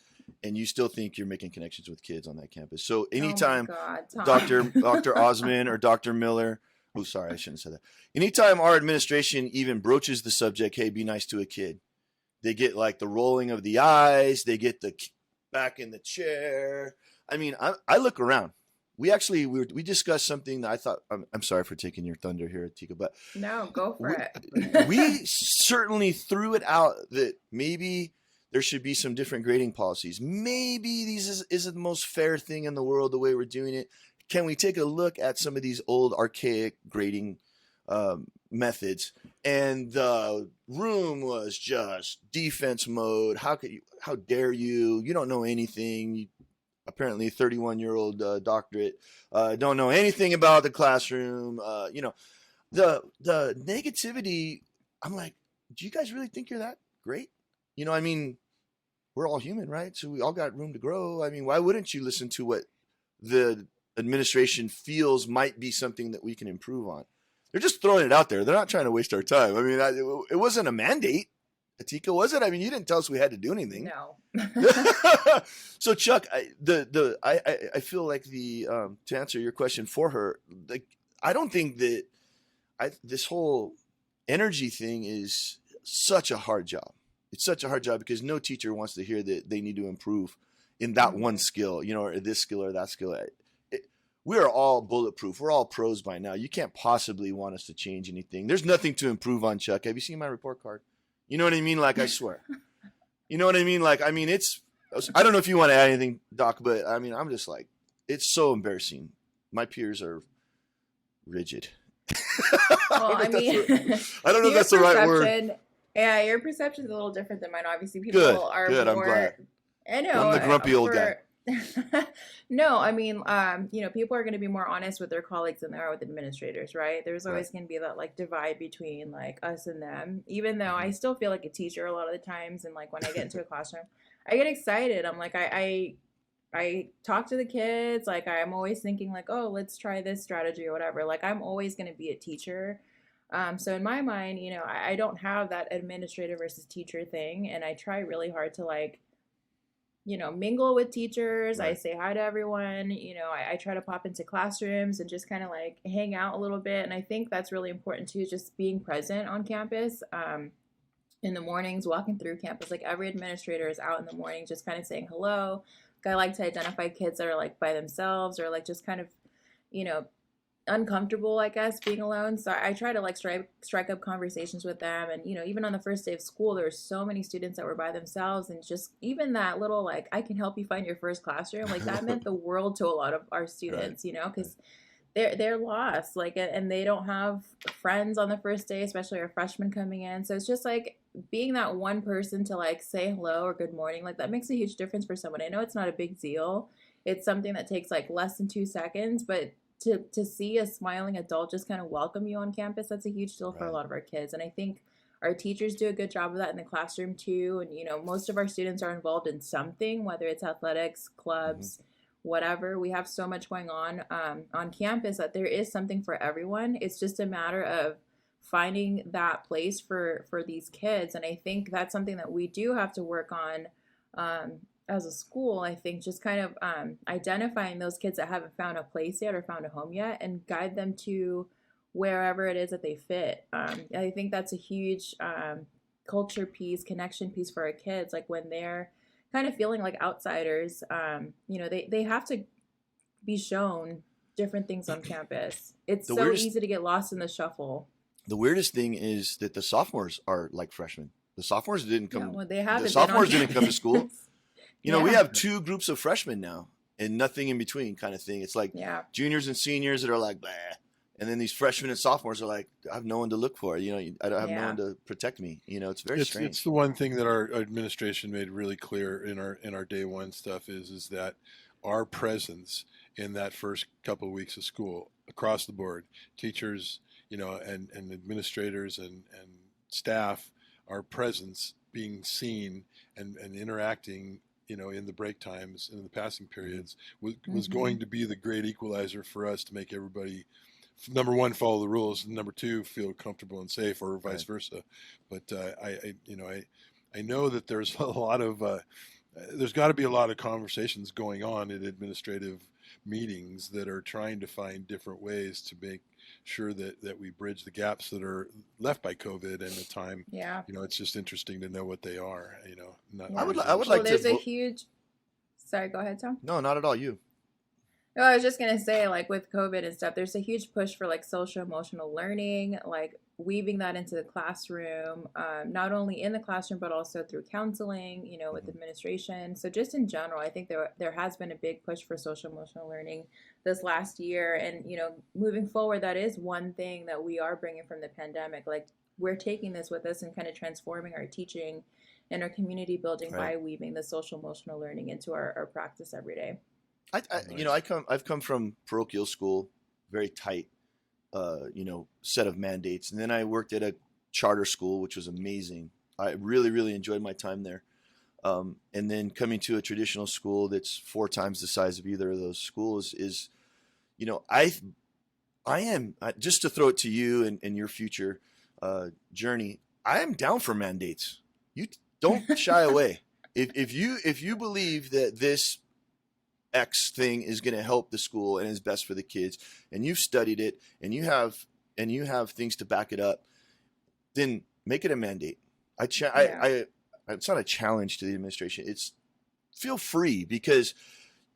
and you still think you're making connections with kids on that campus. So anytime
Oh my God,
Dr. Osman or Dr. Miller, oh, sorry, I shouldn't have said that. Anytime our administration even broaches the subject, hey, be nice to a kid, they get like the rolling of the eyes, they get the back in the chair. I mean, I look around. We discussed something that I thought, I'm sorry for taking your thunder here, Atikah, but
No, go for it.
we certainly threw it out that maybe there should be some different grading policies. Maybe these isn't the most fair thing in the world, the way we're doing it. Can we take a look at some of these old archaic grading methods? And the room was just defense mode. How dare you? You don't know anything. You, apparently 31-year-old doctorate, don't know anything about the classroom. The negativity, I'm like, do you guys really think you're that great? I mean, we're all human, right? So we all got room to grow. I mean, why wouldn't you listen to what the administration feels might be something that we can improve on? They're just throwing it out there. They're not trying to waste our time. I mean, it wasn't a mandate. Atikah, was it? I mean, you didn't tell us we had to do anything.
No.
So Chuck, I feel like to answer your question for her, like, I don't think that this whole energy thing is such a hard job. It's such a hard job because no teacher wants to hear that they need to improve in that one skill, or this skill or that skill. We are all bulletproof. We're all pros by now. You can't possibly want us to change anything. There's nothing to improve on, Chuck. Have you seen my report card? You know what I mean? Like, I swear. You know what I mean? Like, I mean, I don't know if you want to add anything, Doc, but I mean, I'm just like, it's so embarrassing. My peers are rigid.
Well, I mean,
I don't know if that's the right word.
Yeah, your perception is a little different than mine. Obviously, people are
good.
more.
I'm glad.
I know.
I'm the grumpy old guy.
No, I mean, people are going to be more honest with their colleagues than they are with administrators, right? There's always going to be that like divide between like us and them. Even though I still feel like a teacher a lot of the times, and like when I get into a classroom, I get excited. I'm like, I talk to the kids. Like, I'm always thinking like, oh, let's try this strategy or whatever. Like, I'm always going to be a teacher. So in my mind, I don't have that administrator versus teacher thing, and I try really hard to like, mingle with teachers. Right. I say hi to everyone. I try to pop into classrooms and just kind of like hang out a little bit. And I think that's really important too, just being present on campus. In the mornings, walking through campus, like every administrator is out in the morning, just kind of saying hello. I like to identify kids that are like by themselves or like just kind of, uncomfortable, I guess, being alone. So I try to like strike up conversations with them. And, even on the first day of school, there were so many students that were by themselves, and just even that little, like, I can help you find your first classroom. Like, that meant the world to a lot of our students, because they're lost, like, and they don't have friends on the first day, especially our freshmen coming in. So it's just like being that one person to like say hello or good morning, like that makes a huge difference for someone. I know it's not a big deal. It's something that takes like less than 2 seconds, but to see a smiling adult just kind of welcome you on campus, that's a huge deal for a lot of our kids. And I think our teachers do a good job of that in the classroom too. And, most of our students are involved in something, whether it's athletics, clubs, whatever. We have so much going on campus that there is something for everyone. It's just a matter of finding that place for these kids. And I think that's something that we do have to work on as a school. I think just kind of identifying those kids that haven't found a place yet or found a home yet, and guide them to wherever it is that they fit. I think that's a huge culture piece, connection piece for our kids. Like, when they're kind of feeling like outsiders, they have to be shown different things on campus. It's so easy to get lost in the shuffle.
The weirdest thing is that the sophomores are like freshmen. The sophomores didn't come.
Yeah, well, the
sophomores didn't come to school. We have 2 groups of freshmen now and nothing in between kind of thing. It's like juniors and seniors that are like, bah. And then these freshmen and sophomores are like, I have no one to look for. I don't have no one to protect me. It's very strange.
It's the one thing that our administration made really clear in our day one stuff is that our presence in that first couple of weeks of school across the board, teachers, and administrators and staff, our presence being seen and interacting in the break times and in the passing periods was going to be the great equalizer for us to make everybody, number one, follow the rules, and number two, feel comfortable and safe, or vice versa. But I know that there's a lot of there's got to be a lot of conversations going on in administrative meetings that are trying to find different ways to make sure that we bridge the gaps that are left by COVID and the time.
Yeah.
It's just interesting to know what they are. Not
Yeah.
I would
Well,
like
there's
to.
a huge. Sorry, go ahead, Tom.
No, not at all. You.
No, I was just gonna say, like with COVID and stuff, there's a huge push for like social emotional learning, like weaving that into the classroom, not only in the classroom but also through counseling, with administration. So just in general, I think there has been a big push for social emotional learning this last year, and moving forward, that is one thing that we are bringing from the pandemic. Like we're taking this with us and kind of transforming our teaching and our community building by weaving the social emotional learning into our practice every day.
I've come from parochial school, very tight, set of mandates, and then I worked at a charter school, which was amazing. I really, really enjoyed my time there. And then coming to a traditional school that's 4 times the size of either of those schools is, I am, just to throw it to you and your future journey, I am down for mandates. You don't shy away. If you believe that this X thing is going to help the school and is best for the kids, and you've studied it, and you have things to back it up, then make it a mandate. It's not a challenge to the administration. It's feel free, because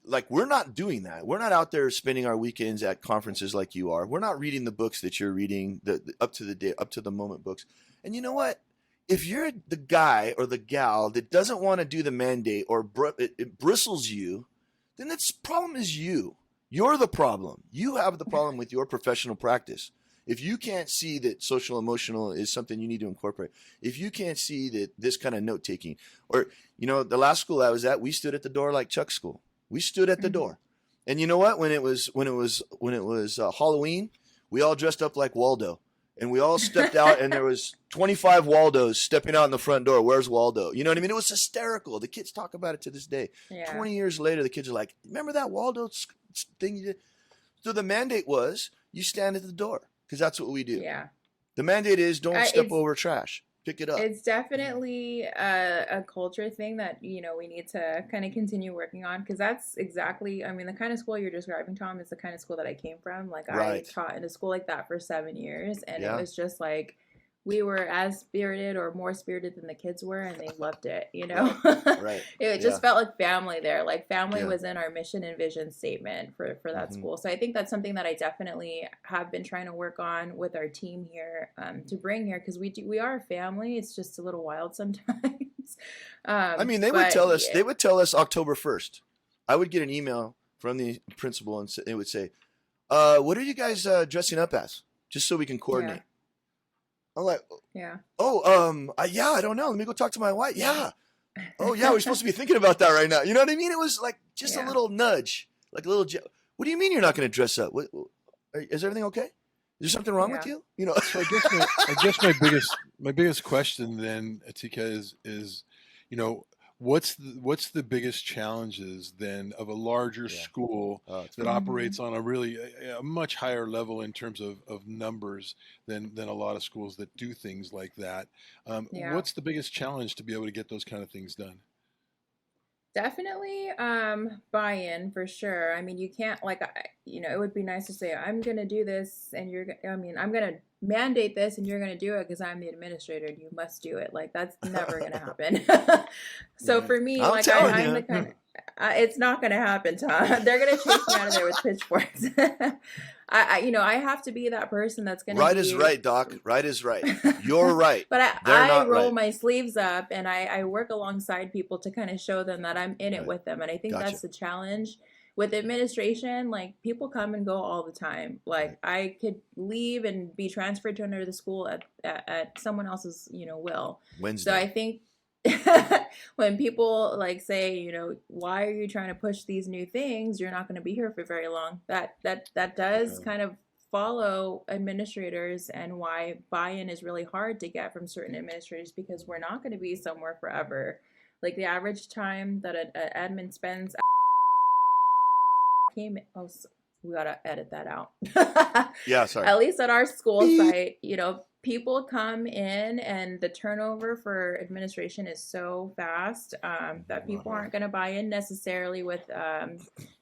like we're not doing that. We're not out there spending our weekends at conferences like you are. We're not reading the books that you're reading, the up to the moment books. And you know what? If you're the guy or the gal that doesn't want to do the mandate, or it bristles you, then the problem is you. You're the problem. You have the problem with your professional practice. If you can't see that social emotional is something you need to incorporate, if you can't see that this kind of note taking, or the last school I was at, we stood at the door like Chuck's school. We stood at the door, and you know what? When it was Halloween, we all dressed up like Waldo, and we all stepped out, and there was 25 Waldos stepping out in the front door. Where's Waldo? You know what I mean? It was hysterical. The kids talk about it to this day. Yeah. 20 years later, the kids are like, remember that Waldo thing you did? So the mandate was, you stand at the door, because that's what we do.
Yeah.
The mandate is, don't step over trash. Pick it up.
It's definitely a culture thing that, we need to kind of continue working on, because that's exactly, the kind of school you're describing, Tom, is the kind of school that I came from. Like I taught in a school like that for 7 years, and it was just like, we were as spirited or more spirited than the kids were, and they loved it,
Right.
It just felt like family there. Like family was in our mission and vision statement for that school. So I think that's something that I definitely have been trying to work on with our team here, to bring here, because we are a family. It's just a little wild sometimes.
They would tell us October 1st. I would get an email from the principal, and it would say, what are you guys dressing up as? Just so we can coordinate. Yeah. I'm like, I don't know. Let me go talk to my wife. Yeah. Oh, yeah, we're supposed to be thinking about that right now. You know what I mean? It was like just a little nudge, like a little. What do you mean you're not going to dress up? Is everything okay? Is there something wrong with you?
So I guess my biggest question then, Atikah, is what's the biggest challenges then of a larger school that operates on a much higher level in terms of numbers than a lot of schools that do things like that? What's the biggest challenge to be able to get those kind of things done?
Definitely buy-in, for sure. You can't, it would be nice to say, I'm going to do this, and I'm going to mandate this, and you're going to do it because I'm the administrator and you must do it. Like, that's never going to happen. So for me, I'm the kind of, it's not going to happen, Tom. They're going to chase me out of there with pitchforks. I have to be that person that's going to
Right is right, Doc. Right is right. You're right.
But I roll my sleeves up, and I work alongside people to kind of show them that I'm in it with them. And I think that's the challenge with administration. Like, people come and go all the time. Like, I could leave and be transferred to another school at someone else's, will.
Wednesday.
So I think when people say, why are you trying to push these new things? You're not going to be here for very long. That does kind of follow administrators, and why buy-in is really hard to get from certain administrators, because we're not going to be somewhere forever. Like the average time that an admin spends we gotta edit that out.
Yeah, sorry.
At least at our school
Beep.
site, people come in and the turnover for administration is so fast that people aren't going to buy in necessarily with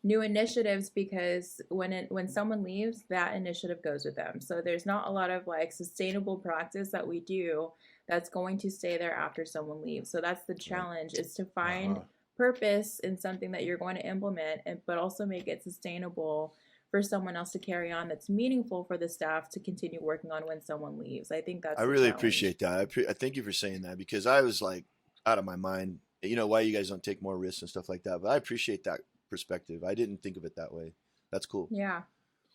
new initiatives, because when someone leaves, that initiative goes with them. So there's not a lot of like sustainable practice that we do that's going to stay there after someone leaves. So that's the challenge, is to find purpose in something that you're going to implement, but also make it sustainable for someone else to carry on, that's meaningful for the staff to continue working on when someone leaves. I think that's
I really appreciate that. I thank you for saying that, because I was like out of my mind, why you guys don't take more risks and stuff like that. But I appreciate that perspective. I didn't think of it that way. That's cool.
Yeah.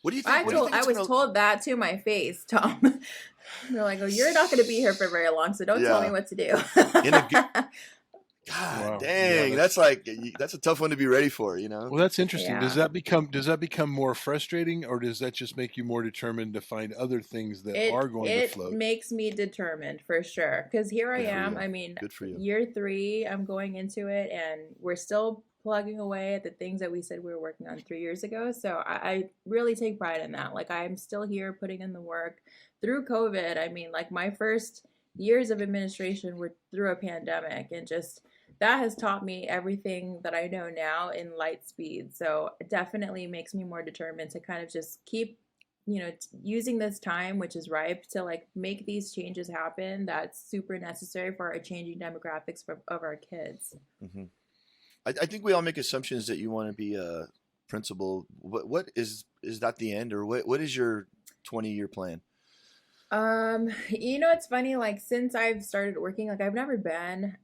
What do you think?
I was told that to my face, Tom. They're like, "Oh, you're not going to be here for very long, so don't tell me what to do."
God dang, that's a tough one to be ready for,
Well, that's interesting.
Yeah.
Does that become more frustrating, or does that just make you more determined to find other things that are going to float?
It makes me determined for sure, because here I am. I mean,
good for you.
Year 3, I'm going into it, and we're still plugging away at the things that we said we were working on 3 years ago. So I really take pride in that. Like, I'm still here putting in the work through COVID. I mean, like, my first years of administration were through a pandemic, and just that has taught me everything that I know now in light speed. So it definitely makes me more determined to kind of just keep, using this time, which is ripe, to like make these changes happen. That's super necessary for our changing demographics of our kids.
Mm-hmm. I think we all make assumptions that you want to be a principal. What is that the end, or what is your 20-year plan?
It's funny, like, since I've started working, like, I've never been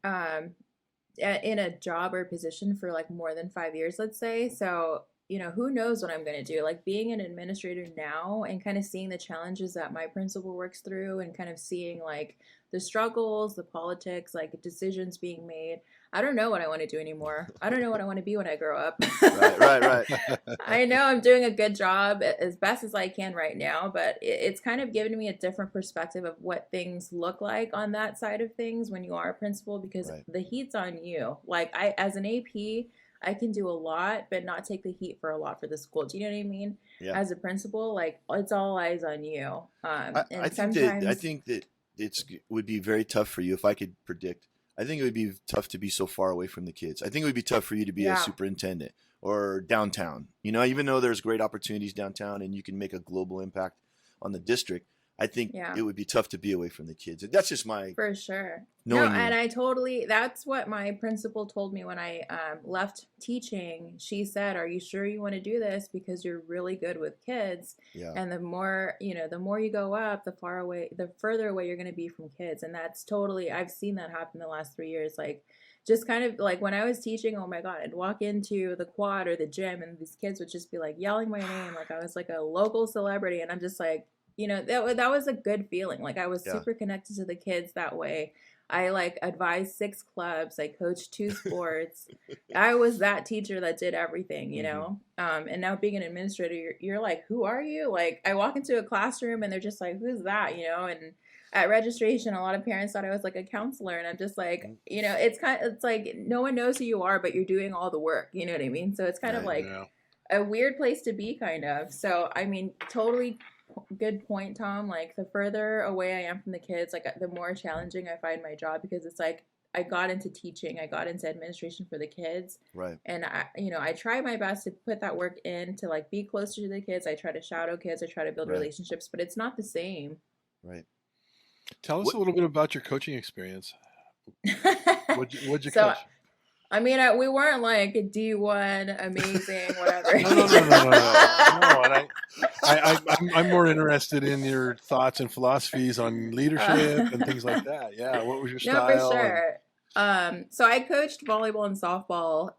in a job or position for like more than 5 years, let's say. So, who knows what I'm going to do. Like, being an administrator now and kind of seeing the challenges that my principal works through, and kind of seeing like the struggles, the politics, like decisions being made. I don't know what I want to do anymore. I don't know what I want to be when I grow up.
Right.
I know I'm doing a good job as best as I can right now, but it's kind of given me a different perspective of what things look like on that side of things when you are a principal, because the heat's on you. Like, as an AP, I can do a lot, but not take the heat for a lot for the school. Do you know what I mean?
Yeah.
As a principal, like, it's all eyes on you.
I think that would be very tough for you. If I could predict, I think it would be tough to be so far away from the kids. I think it would be tough for you to be a superintendent or downtown. Even though there's great opportunities downtown and you can make a global impact on the district, I think it would be tough to be away from the kids. That's just my...
For sure.
And
that's what my principal told me when I left teaching. She said, "Are you sure you want to do this? Because you're really good with kids.
Yeah.
And the more you go up, the further away you're going to be from kids." And that's totally, I've seen that happen the last 3 years. Like, just kind of like when I was teaching, oh my God, I'd walk into the quad or the gym and these kids would just be like yelling my name. Like I was like a local celebrity. And I'm just like, that was a good feeling. Like, I was super connected to the kids that way. I like advised 6 clubs. I coached 2 sports. I was that teacher that did everything, and now being an administrator, you're like, who are you? Like, I walk into a classroom and they're just like, who's that? And at registration, a lot of parents thought I was like a counselor, and I'm just like, it's like no one knows who you are, but you're doing all the work. You know what I mean? So it's kind of like a weird place to be, kind of. So, I mean, totally good point, Tom. Like, the further away I am from the kids, like, the more challenging I find my job, because it's like I got into teaching, I got into administration for the kids,
right?
And I try my best to put that work in to like be closer to the kids. I try to shadow kids, I try to build relationships, but it's not the same.
Right.
Tell us a little bit about your coaching experience. What'd you
So,
coach?
I mean, we weren't like a D1 amazing, whatever.
No. I'm more interested in your thoughts and philosophies on leadership and things like that. Yeah, what was your style?
No, for sure. So I coached volleyball and softball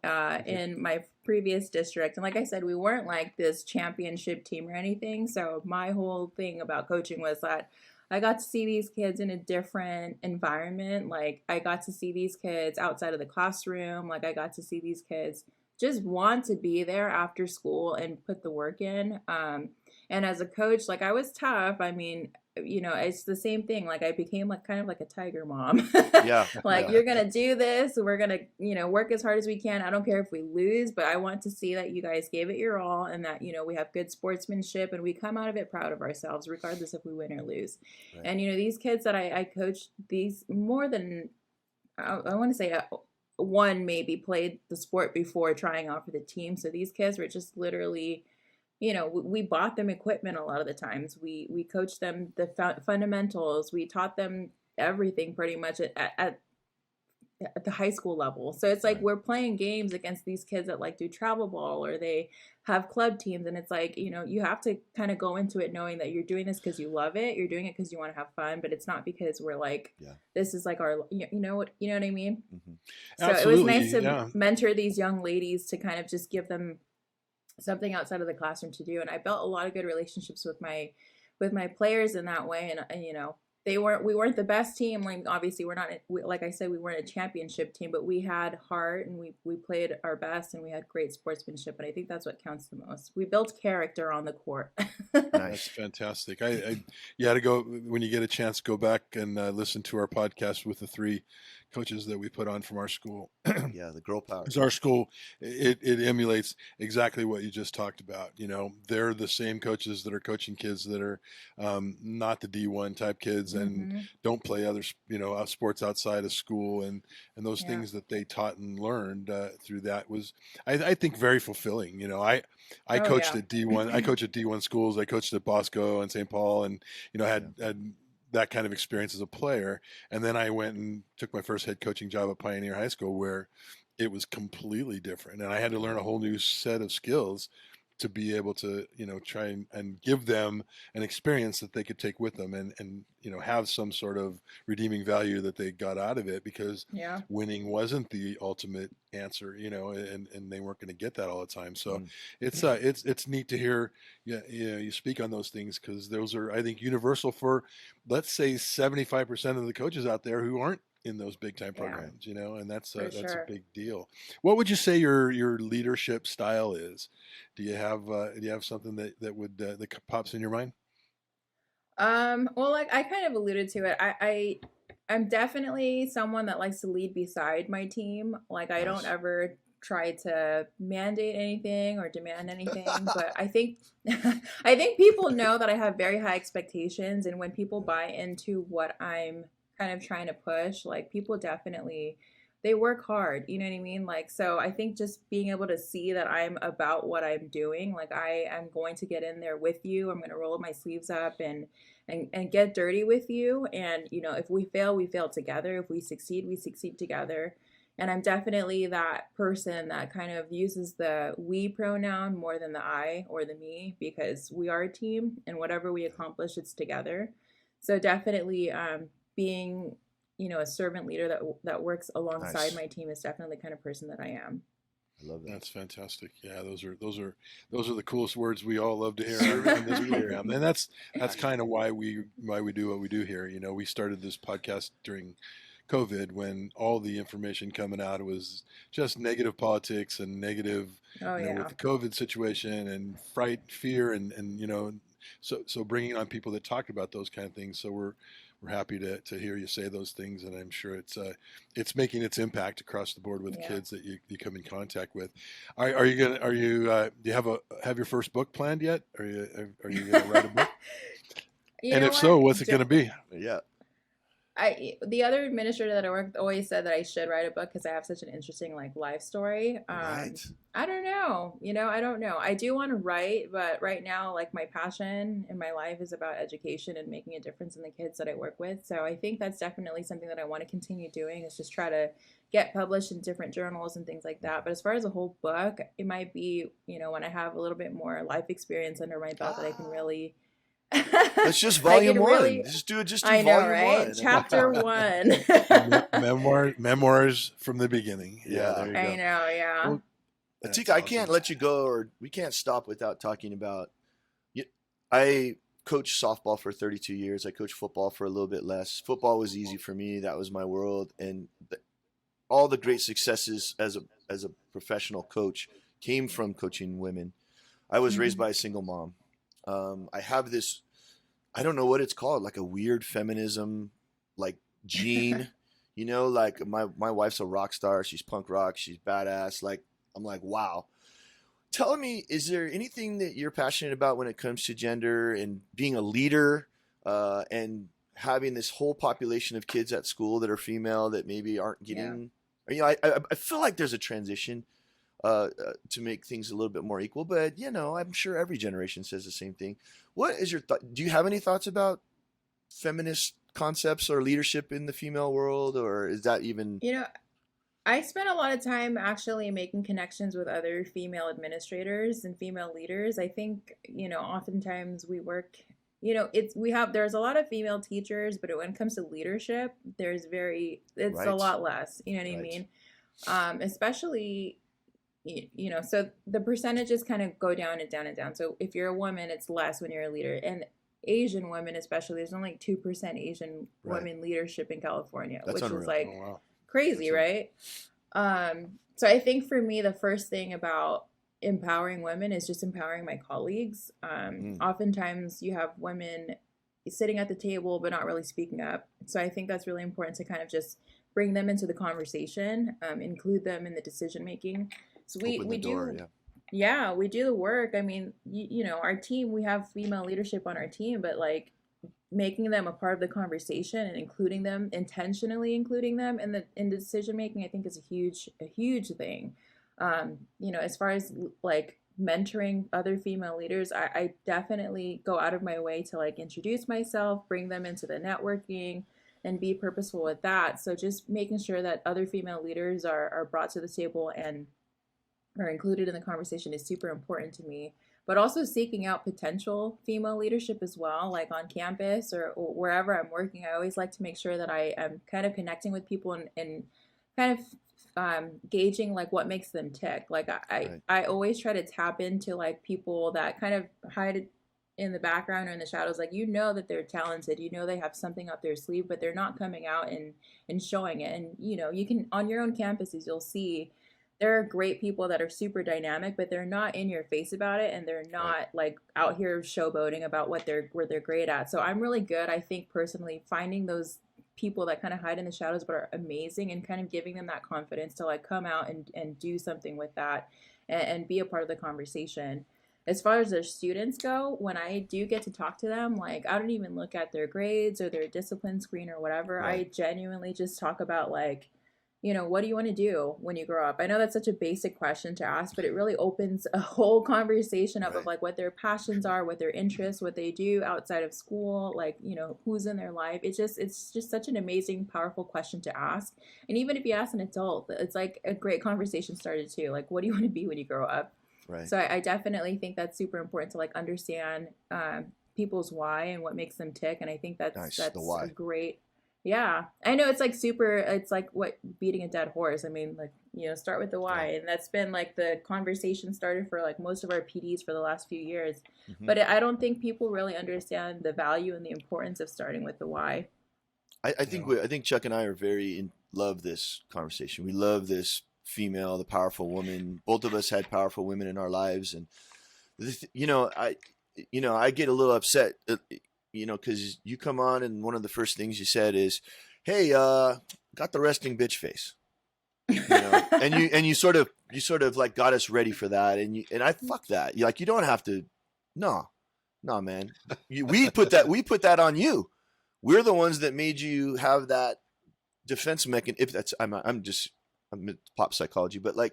in my previous district, and like I said, we weren't like this championship team or anything. So my whole thing about coaching was that I got to see these kids in a different environment. Like, I got to see these kids outside of the classroom. Like, I got to see these kids just want to be there after school and put the work in. And as a coach, like, I was tough. I mean, it's the same thing. Like I became like kind of like a tiger mom.
Yeah.
Like
Yeah.
you're going to do this. We're going to, work as hard as we can. I don't care if we lose, but I want to see that you guys gave it your all and that, we have good sportsmanship and we come out of it proud of ourselves, regardless if we win or lose.
Right.
And, these kids that I coach, these more than, I want to say one maybe played the sport before trying out for the team. So these kids were just literally, we bought them equipment a lot of the times. We coached them the fundamentals. We taught them everything pretty much at the high school level. So it's like we're playing games against these kids that like do travel ball or they have club teams. And it's like, you have to kind of go into it knowing that you're doing this because you love it. You're doing it because you want to have fun, but it's not because we're like, this is like our, you know what I mean?
Mm-hmm.
So
Absolutely,
it was nice to mentor these young ladies to kind of just give them something outside of the classroom to do. And I built a lot of good relationships with my players in that way. And we weren't the best team. Like obviously like I said, we weren't a championship team, but we had heart and we played our best and we had great sportsmanship. And I think that's what counts the most. We built character on the court.
That's fantastic. You had to go, when you get a chance, go back and listen to our podcast with the 3 coaches that we put on from our school.
Yeah, the girl power.
Because our school, it emulates exactly what you just talked about. They're the same coaches that are coaching kids that are not the D1 type kids and don't play other, sports outside of school. And those things that they taught and learned through that was, I think, very fulfilling. I coached at D1. I coached at D1 schools. I coached at Bosco and St. Paul and, had that kind of experience as a player. And then I went and took my first head coaching job at Pioneer High School where it was completely different. And I had to learn a whole new set of skills to be able to, try and give them an experience that they could take with them and have some sort of redeeming value that they got out of it because winning wasn't the ultimate answer, and they weren't going to get that all the time. So it's neat to hear you speak on those things because those are, I think, universal for, let's say, 75% of the coaches out there who aren't in those big time programs, and that's a big deal. What would you say your leadership style is? Do you have something that would that pops in your mind?
Well, like I kind of alluded to it. I'm definitely someone that likes to lead beside my team. Like I don't ever try to mandate anything or demand anything, but I think people know that I have very high expectations, and when people buy into what I'm kind of trying to push, like people definitely, they work hard, you know what I mean? Like, so I think just being able to see that I'm about what I'm doing, like I am going to get in there with you. I'm going to roll my sleeves up and get dirty with you. And, if we fail together. If we succeed together. And I'm definitely that person that kind of uses the we pronoun more than the I or the me, because we are a team and whatever we accomplish, it's together. So definitely, being, a servant leader that works alongside my team is definitely the kind of person that I am.
I love that.
That's fantastic. Yeah, those are the coolest words we all love to hear in this program, and that's kind of why we do what we do here. We started this podcast during COVID when all the information coming out was just negative politics and negative with the COVID situation and fright, fear, and so bringing on people that talk about those kind of things. So we're happy to hear you say those things, and I'm sure it's making its impact across the board with kids that you come in contact with. Do you have your first book planned yet? Are you going to write a book? And if so, what's it going to be?
Yeah.
The other administrator that I work with always said that I should write a book because I have such an interesting life story.
Right.
I don't know. I don't know. I do want to write, but right now, my passion in my life is about education and making a difference in the kids that I work with. So I think that's definitely something that I want to continue doing, is just try to get published in different journals and things like that. But as far as a whole book, it might be, when I have a little bit more life experience under my belt that I can really...
That's just volume one. Just do
I know,
volume
right?
one.
Chapter 1.
Memoirs from the beginning. Yeah, there you go.
I know, yeah.
Well, Atikah, I can't let you go, or we can't stop without talking about. I coached softball for 32 years. I coached football for a little bit less. Football was easy for me. That was my world, and all the great successes as a professional coach came from coaching women. I was raised by a single mom. I have this I don't know what it's called, like a weird feminism, like gene, like my wife's a rock star. She's punk rock. She's badass. Like, I'm like, wow. Tell me, is there anything that you're passionate about when it comes to gender and being a leader, and having this whole population of kids at school that are female that maybe aren't getting, I feel like there's a transition to make things a little bit more equal, but I'm sure every generation says the same thing. What is your thought? Do you have any thoughts about feminist concepts or leadership in the female world, or is that even?
I spent a lot of time actually making connections with other female administrators and female leaders. I think, oftentimes we work, there's a lot of female teachers, but when it comes to leadership, it's
Right.
a lot less, you know what I
Right.
mean? Especially, so the percentages kind of go down and down and down. So if you're a woman, it's less when you're a leader. And Asian women, especially, there's only like 2% Asian
Right.
women leadership in California,
That's
which
unreal.
is like
Oh, wow.
crazy,
That's
right? So I think for me, the first thing about empowering women is just empowering my colleagues. Oftentimes you have women sitting at the table but not really speaking up. So I think that's really important to kind of just bring them into the conversation, include them in the decision making. So
Open the door,
yeah, we do the work. I mean, our team, we have female leadership on our team, but like making them a part of the conversation and intentionally including them in the decision making, I think is a huge thing. As far as like mentoring other female leaders, I definitely go out of my way to like introduce myself, bring them into the networking, and be purposeful with that. So just making sure that other female leaders are brought to the table and are included in the conversation is super important to me. But also seeking out potential female leadership as well, like on campus or wherever I'm working. I always like to make sure that I am kind of connecting with people and kind of gauging like what makes them tick. Like I always try to tap into like people that kind of hide in the background or in the shadows. Like, that they're talented, they have something up their sleeve, but they're not coming out and showing it. And, you can, on your own campuses, you'll see there are great people that are super dynamic, but they're not in your face about it, and they're not like out here showboating about where they're great at. So I'm really good, I think, personally, finding those people that kind of hide in the shadows but are amazing, and kind of giving them that confidence to like come out and do something with that, and be a part of the conversation. As far as their students go, when I do get to talk to them, like I don't even look at their grades or their discipline screen or whatever.
Right.
I genuinely just talk about like, what do you want to do when you grow up? I know that's such a basic question to ask, but it really opens a whole conversation up of like what their passions are, what their interests, what they do outside of school, like, who's in their life. It's just such an amazing, powerful question to ask. And even if you ask an adult, it's like a great conversation started too. Like, what do you want to be when you grow up?
Right.
So I definitely think that's super important to like understand people's why and what makes them tick. And I think that's
the why.
a great. Yeah, I know it's like what beating a dead horse. I mean, like, start with the why. And that's been like the conversation started for like most of our PDs for the last few years.
Mm-hmm.
But I don't think people really understand the value and the importance of starting with the why.
I think Chuck and I are love this conversation. We love this female, the powerful woman. Both of us had powerful women in our lives, and I get a little upset, because you come on and one of the first things you said is, "Hey, got the resting bitch face," and you sort of like got us ready for that, and I fuck that. You don't have to. No, man. We put that on you. We're the ones that made you have that defense mechanism. If that's, I'm pop psychology, but like,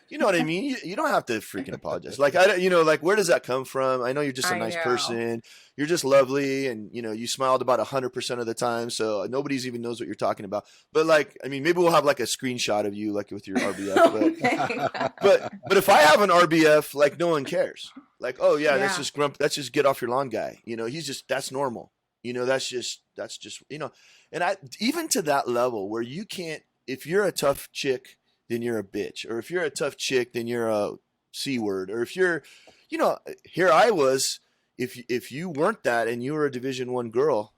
you know what I mean? You don't have to freaking apologize. Like, like, where does that come from? I know you're just a nice person. You're just lovely. And, you smiled about 100% of the time. So nobody's even knows what you're talking about. But like, I mean, maybe we'll have like a screenshot of you, like with your RBF. But if I have an RBF, like no one cares. Like, oh yeah, that's just that's just get off your lawn guy. That's normal. That's just, and even to that level where you can't, if you're a tough chick, then you're a bitch. Or if you're a tough chick, then you're a C word. Or if you're, here I was, if you weren't that and you were a Division I girl,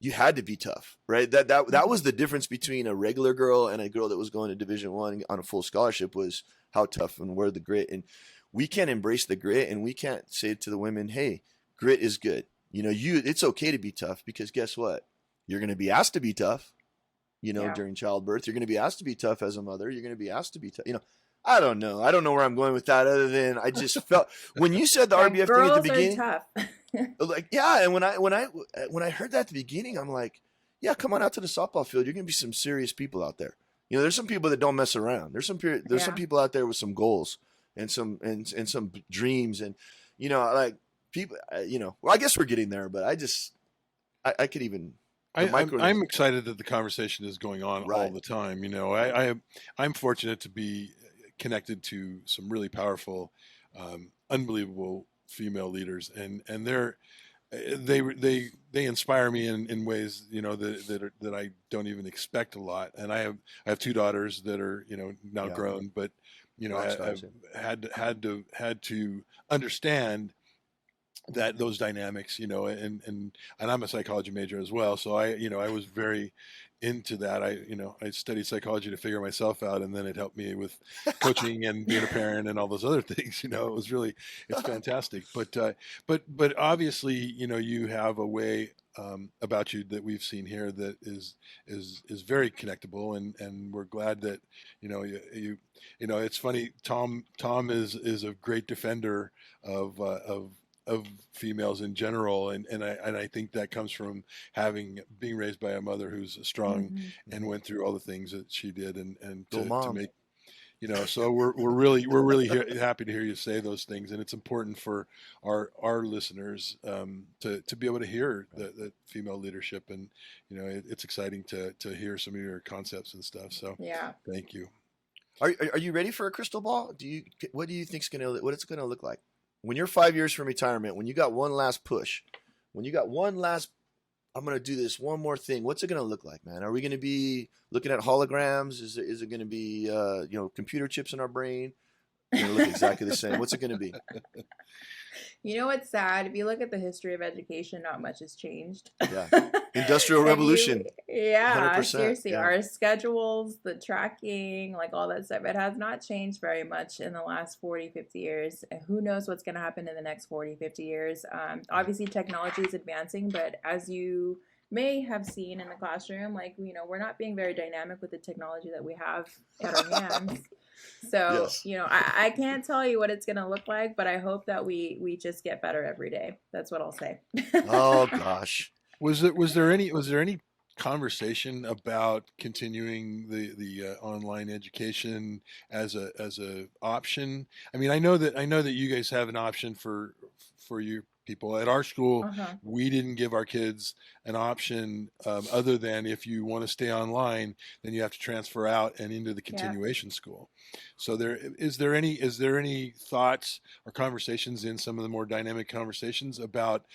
you had to be tough, right? That was the difference between a regular girl and a girl that was going to Division I on a full scholarship, was how tough and where the grit. And we can't embrace the grit, and we can't say to the women, hey, grit is good. it's okay to be tough, because guess what? You're going to be asked to be tough,
Yeah.
during childbirth. You're going to be asked to be tough as a mother. You're going to be asked to be tough. I don't know. I don't know where I'm going with that, other than I just felt when you said the
Like,
RBF thing at the
girls are
beginning,
tough.
like, yeah. And when I heard that at the beginning, I'm like, yeah, come on out to the softball field. You're going to be some serious people out there. there's some people that don't mess around. There's some
Yeah.
people out there with some goals and some dreams, and like people. Well, I guess we're getting there, but I could even.
I'm excited that the conversation is going on all
Right.
the time. I'm fortunate to be connected to some really powerful, unbelievable female leaders, and they inspire me in ways that I don't even expect a lot. And I have two daughters that are now
Yeah.
grown, but
Rock stars,
I've had to understand that those dynamics, and I'm a psychology major as well. So I was very into that. I studied psychology to figure myself out, and then it helped me with coaching and being a parent and all those other things. It's fantastic. But obviously, you have a way about you that we've seen here that is very connectable, and we're glad that it's funny. Tom is a great defender of females in general, and I think that comes from being raised by a mother who's strong
Mhm.
and went through all the things that she did, and
Go
to
mom.
make so we're really happy to hear you say those things, and it's important for our listeners to be able to hear the female leadership, and it's exciting to hear some of your concepts and stuff. So
Yeah.
thank you.
Are you ready for a crystal ball? What do you think's what it's gonna look like when you're 5 years from retirement? When you got one last push, when you got one last, I'm gonna do this one more thing. What's it gonna look like, man? Are we gonna be looking at holograms? Is it gonna be computer chips in our brain? Gonna look exactly the same. What's it gonna be?
You know what's sad? If you look at the history of education, not much has changed.
Yeah. Industrial
And
Revolution.
yeah,
100%,
seriously,
yeah.
our schedules, the tracking, like all that stuff, it has not changed very much in the last 40, 50 years. And who knows what's going to happen in the next 40, 50 years. Obviously, technology is advancing, but as you may have seen in the classroom, like, we're not being very dynamic with the technology that we have at our hands. So,
Yes.
I can't tell you what it's going to look like, but I hope that we just get better every day. That's what I'll say.
Oh gosh.
Was there any conversation about continuing the online education as a option? I mean, I know that you guys have an option for you people. At our school,
Uh-huh.
we didn't give our kids an option other than if you want to stay online, then you have to transfer out and into the continuation school. So is there any thoughts or conversations in some of the more dynamic conversations about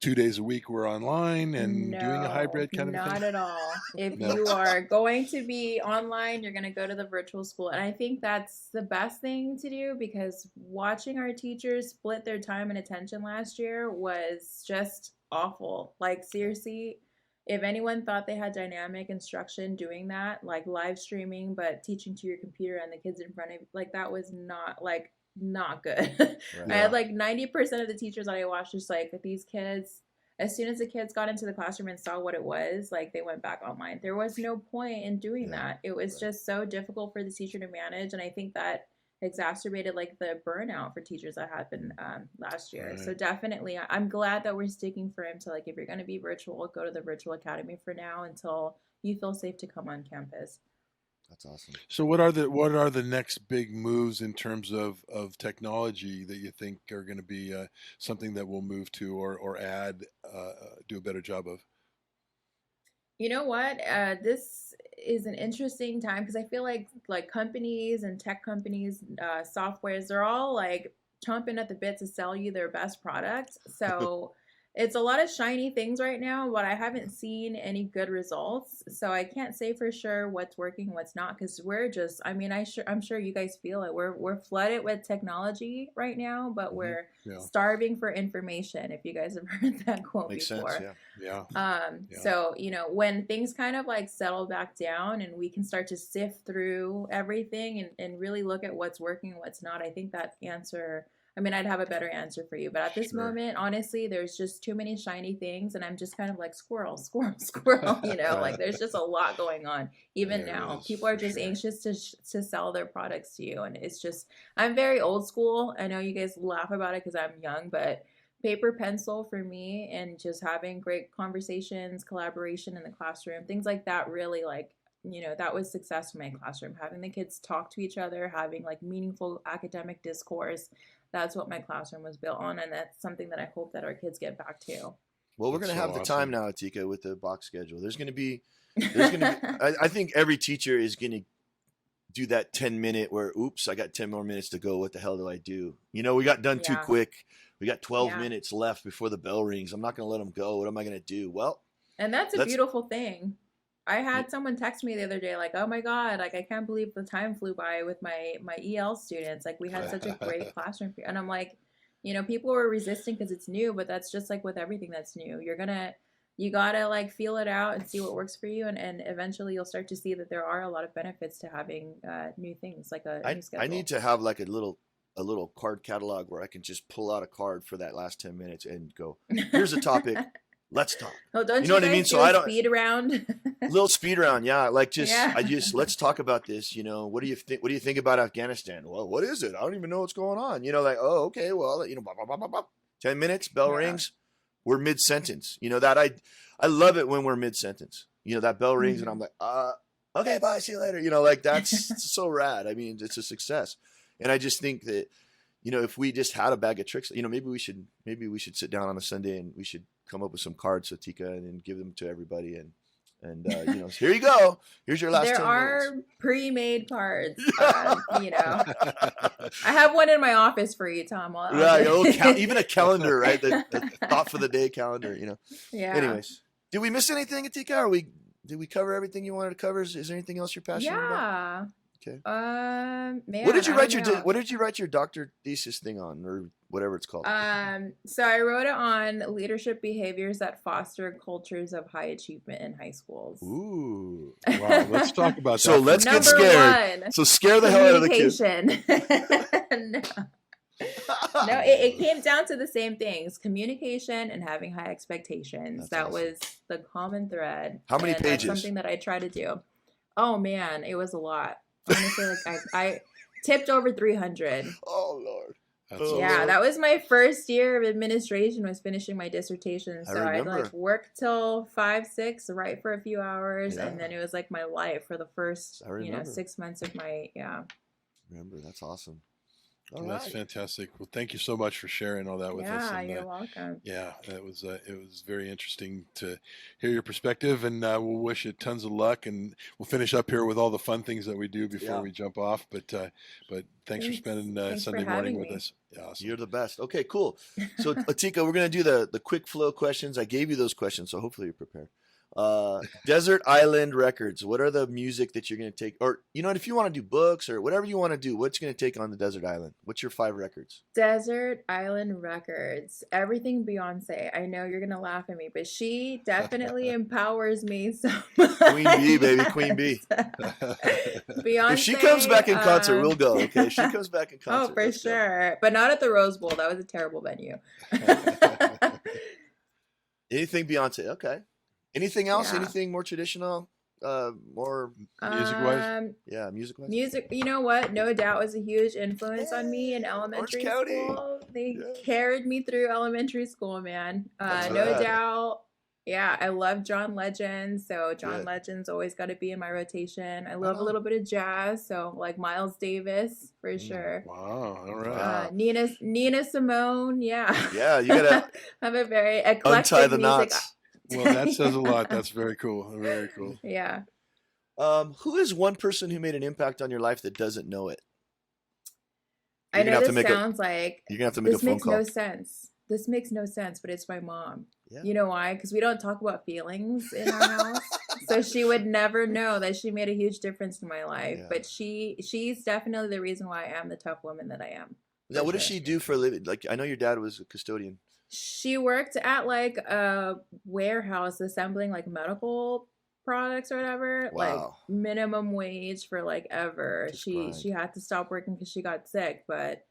2 days a week we're online and doing a hybrid kind of a
Not
thing?
at all. If
No.
you are going to be online, you're going to go to the virtual school. And I think that's the best thing to do, because watching our teachers split their time and attention last year was just awful. Like, seriously, if anyone thought they had dynamic instruction doing that, like live streaming, but teaching to your computer and the kids in front of you, like, that was not good. I had like 90% of the teachers that I watched just like, these kids, as soon as the kids got into the classroom and saw what it was, like, they went back online. There was no point in doing that. It was just so difficult for the teacher to manage, and I think that exacerbated like the burnout for teachers that happened last year.
Right.
So definitely, I'm glad that we're sticking firm to, like, if you're going to be virtual, go to the virtual academy for now until you feel safe to come on campus.
That's awesome.
So what are the next big moves in terms of technology that you think are going to be something that we'll move to or add, do a better job of?
You know what? This is an interesting time, because I feel like companies and tech companies, softwares, they're all like chomping at the bit to sell you their best product. So it's a lot of shiny things right now, but I haven't seen any good results. So I can't say for sure what's working, what's not, because we're just, I mean, I'm sure you guys feel it. We're flooded with technology right now, but we're starving for information, if you guys have heard that quote
Makes
before.
sense. Yeah.
So, when things kind of like settle back down and we can start to sift through everything and really look at what's working and what's not, I think that answer I mean, I'd have a better answer for you. But at this
Sure.
moment, honestly, there's just too many shiny things, and I'm just kind of like squirrel, squirrel, squirrel. You know, like there's just a lot going on. Even
There
now,
is,
people are
for
just
sure.
anxious to sell their products to you, and it's just I'm very old school. I know you guys laugh about it because I'm young, but paper pencil for me and just having great conversations, collaboration in the classroom, things like that really like that was success in my classroom, having the kids talk to each other, having like meaningful academic discourse. That's what my classroom was built on, and that's something that I hope that our kids get back to.
Well, we're
That's
going to
so
have the
awesome.
time now, Atikah, with the box schedule. I think every teacher is going to do that 10-minute where, oops, I got 10 more minutes to go. What the hell do I do? We got done too
Yeah.
quick. We got 12
Yeah.
minutes left before the bell rings. I'm not going to let them go. What am I going to do? Well,
And that's a
let's-
beautiful thing. I had someone text me the other day, like, "Oh my God, like I can't believe the time flew by with my EL students. Like we had such a great classroom." And I'm like, people were resisting because it's new, but that's just like with everything that's new. You gotta like feel it out and see what works for you, and eventually you'll start to see that there are a lot of benefits to having new things like a new schedule.
I need to have like a little card catalog where I can just pull out a card for that last 10 minutes and go, here's a topic. Let's talk.
Oh, don't
You know what I mean?
guys
So
do a
I don't-
speed round.
Little speed round, yeah. Like
Yeah.
let's talk about this. What do you think? What do you think about Afghanistan? Well, what is it? I don't even know what's going on. Like, oh, okay, well, blah, blah, blah, blah, blah. 10 minutes, bell
Yeah.
rings, we're mid sentence. That I love it when we're mid sentence. That bell rings and I'm like, okay, bye, see you later. Like that's so rad. I mean, it's a success, and I just think that if we just had a bag of tricks, maybe we should sit down on a Sunday and we should come up with some cards, Atikah, and then give them to everybody and here you go. Here's your last
There
10
are
minutes.
pre-made cards. I have one in my office for you, Tom.
Right, even a calendar, right? The thought for the day calendar.
Yeah.
Anyways, did we miss anything, Atikah? Did we cover everything you wanted to cover? Is there anything else you're passionate about?
Yeah.
Okay.
Man.
What did you write
I don't know.
What did you write your doctor thesis thing on, or whatever it's called?
So I wrote it on leadership behaviors that foster cultures of high achievement in high schools.
Ooh.
Wow, let's talk about
So
that.
let's get
Number
scared.
one,
So scare the hell out of the kids.
communication. No, it came down to the same things: communication and having high expectations.
That's
That
awesome.
was the common thread.
How many
and
pages?
That's something that I try to do. Oh man, it was a lot. Honestly, like I tipped over 300.
Oh Lord.
That's
Oh,
Yeah,
Lord.
that was my first year of administration, was finishing my dissertation.
I
So I'd
remember.
like work till 5, 6, write for a few hours,
Yeah.
and then it was like my life for the first,
I remember.
6 months of my
Remember, that's awesome. All
Well, that's
right.
fantastic. Well, thank you so much for sharing all that with us.
Yeah,
And,
you're welcome.
yeah, it was very interesting to hear your perspective, and we'll wish you tons of luck. And we'll finish up here with all the fun things that we do before
Yeah.
we jump off. But thanks for
Thanks.
spending
Thanks for
Sunday morning
having
with
me.
us. Yeah, awesome.
You're the best. Okay, cool. So Atikah, we're gonna do the quick flow questions. I gave you those questions, so hopefully you're prepared. Desert Island Records. What are the music that you're gonna take? Or if you want to do books or whatever you want to do, what's gonna take on the Desert Island? What's your 5 records?
Desert Island Records. Everything Beyonce. I know you're gonna laugh at me, but she definitely empowers me so much.
Queen Bee, baby, Queen Bee.
Beyonce.
If she comes back in concert, we'll go. Okay, if she comes back in concert.
Oh, for
let's go.
sure. But not at the Rose Bowl. That was a terrible venue.
Anything Beyonce? Okay. Anything else?
Yeah.
Anything more traditional? More
Music-wise?
yeah, music wise.
Music, you know what? No Doubt was a huge influence on me in elementary
County.
school. They
Yeah.
carried me through elementary school, man.
That's
No
rad.
Doubt. Yeah, I love John Legend, so John
Good.
Legend's always got to be in my rotation. I
Right
love a
on.
little bit of jazz, so like Miles Davis for
Mm.
sure.
Wow. All right.
Wow.
Nina Simone, yeah.
Yeah, you gotta
I'm a very eclectic
untie the
music.
knots.
Well, that says a lot. That's very cool. Very cool.
Yeah.
Who is one person who made an impact on your life that doesn't know it?
I
You're gonna
know
have to
this
make
sounds like
You're gonna have to make
this
a phone
makes
call.
no sense. This makes no sense, but it's my mom.
Yeah.
You know why? Because we don't talk about feelings in our house. So she would never know that she made a huge difference in my life.
Yeah.
But she's definitely the reason why I am the tough woman that I am.
Now,
for
what does
sure.
she do for a living? Like, I know your dad was a custodian.
She worked at like a warehouse assembling like medical products or whatever, like
Wow.
minimum wage for like ever.
Just
She
grind.
had to stop working because she got sick, but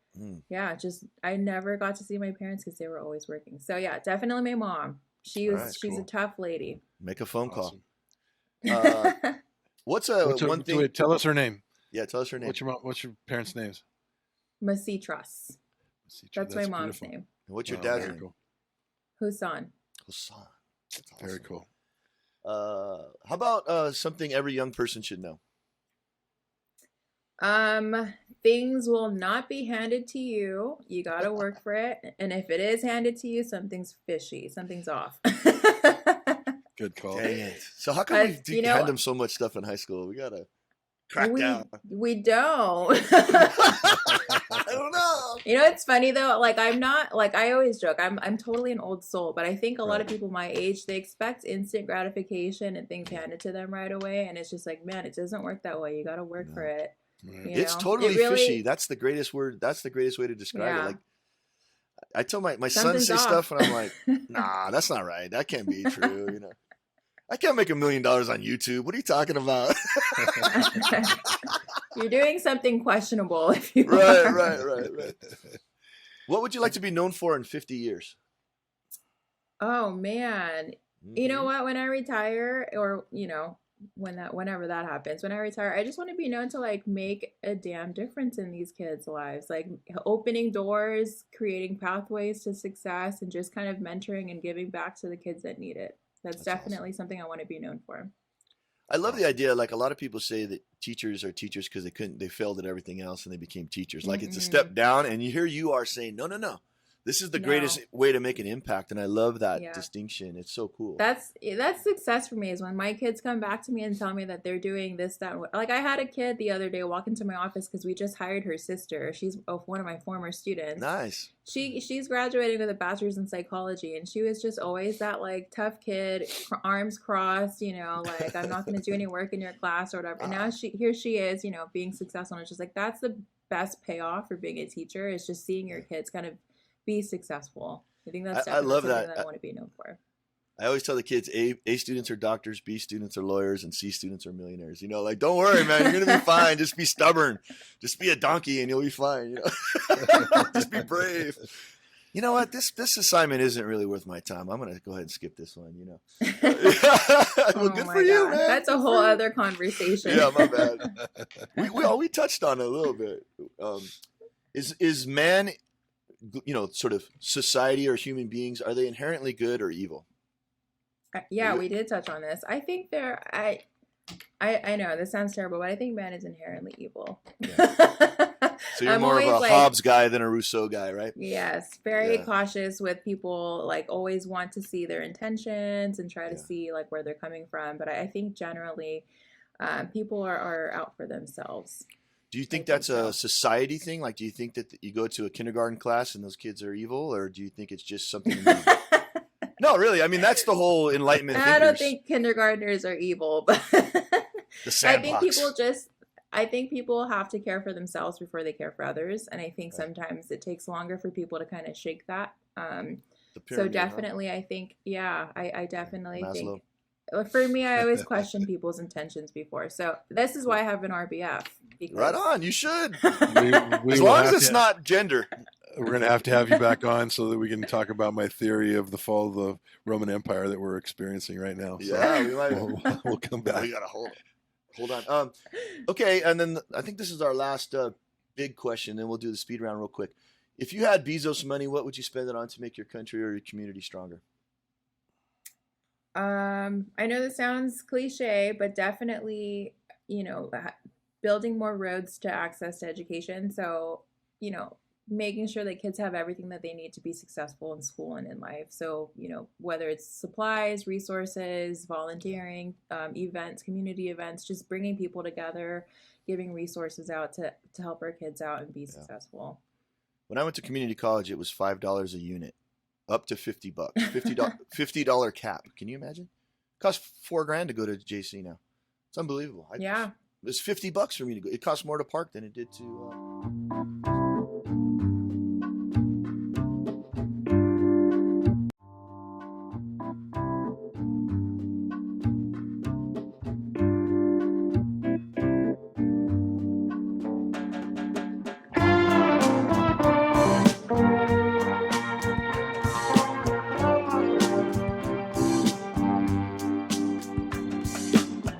Yeah, just I never got to see my parents because they were always working. So yeah, definitely my mom.
All right,
She's a
cool.
tough lady.
Make a phone call.
Awesome.
What's one thing?
Wait, tell us her name.
Yeah, tell us her name.
What's your parents' names?
Masitras. That's my mom's
beautiful.
name.
And what's your
Oh,
dad's
very
name?
cool.
Husan.
Hassan. That's awesome.
Very cool.
How about something every young person should know?
Things will not be handed to you. You gotta work for it. And if it is handed to you, something's fishy. Something's off.
Good call.
Dang it. So how come we
you know,
hand them so much stuff in high school? We gotta crack down.
We don't.
I don't know.
You know, it's funny though. Like I'm not like I always joke. I'm totally an old soul, but I think a lot of people my age they expect instant gratification and things handed to them right away, and it's just like, man, it doesn't work that way. You got to work for it.
Right.
It's totally fishy. That's the greatest word. That's the greatest way to describe it. Like I tell my son say stuff, and I'm like, nah, that's not right. That can't be true. You know, I can't make $1 million on YouTube. What are you talking about?
You're doing something questionable if you
Right. What would you like to be known for in 50 years?
Oh man. You know what? When I retire, or you know, whenever that happens, when I retire, I just want to be known to like make a damn difference in these kids' lives, like opening doors, creating pathways to success, and just kind of mentoring and giving back to the kids that need it. That's definitely awesome. Something I want to be known for.
I love the idea. Like a lot of people say that teachers are teachers because they failed at everything else and they became teachers. Like it's a step down, and here you are saying, no. This is the greatest way to make an impact, and I love that distinction. It's so cool. That's
success for me is when my kids come back to me and tell me that they're doing this, that. Like I had a kid the other day walk into my office because we just hired her sister. She's one of my former students.
Nice.
She's graduating with a bachelor's in psychology, and she was just always that like tough kid, arms crossed, you know, like I'm not going to do any work in your class or whatever. And now here she is, you know, being successful. And it's just like that's the best payoff for being a teacher is just seeing your kids kind of be successful. I think that's
I love
something
that.
I want to be known for.
I always tell the kids A students are doctors, B students are lawyers, and C students are millionaires. You know, like don't worry, man, you're gonna be fine. Just be stubborn, just be a donkey, and you'll be fine. You know, just be brave. You know what? This assignment isn't really worth my time. I'm gonna go ahead and skip this one. You know. Well, good for you, man.
That's a whole other conversation.
Yeah, my bad. We touched on it a little bit. Is man, you know, sort of society or human beings, are they inherently good or evil?
Yeah, we did touch on this. I think I know this sounds terrible, but I think man is inherently evil. Yeah.
So you're more of a Hobbes guy than a Rousseau guy, right?
Yes, very cautious with people, like always want to see their intentions and try to see like where they're coming from. But I think generally people are out for themselves.
Do you think that's a society thing? Like, do you think that you go to a kindergarten class and those kids are evil, or do you think it's just something? No, really. I mean, that's the whole Enlightenment.
I don't think kindergartners are evil, but
the sandbox.
I think people have to care for themselves before they care for others, and I think sometimes it takes longer for people to kind of shake that. So definitely, I think, I definitely think. For me, I always question people's intentions before. So this is why I have an RBF.
Right on, you should.
We
as long as it's not gender.
We're going to have you back on so that we can talk about my theory of the fall of the Roman Empire that we're experiencing right now. So
yeah, we might.
We'll come back.
We got to hold on. Okay, and then I think this is our last big question, and we'll do the speed round real quick. If you had Bezos money, what would you spend it on to make your country or your community stronger?
I know this sounds cliche, but definitely, you know, building more roads to access to education. So, you know, making sure that kids have everything that they need to be successful in school and in life. So, you know, whether it's supplies, resources, volunteering, events, community events, just bringing people together, giving resources out to help our kids out and be successful.
When I went to community college, it was $5 a unit, up to $50. $50 cap. Can you imagine? It costs $4,000 to go to JC now. It's unbelievable. It was $50 for me to go. It cost more to park than it did to.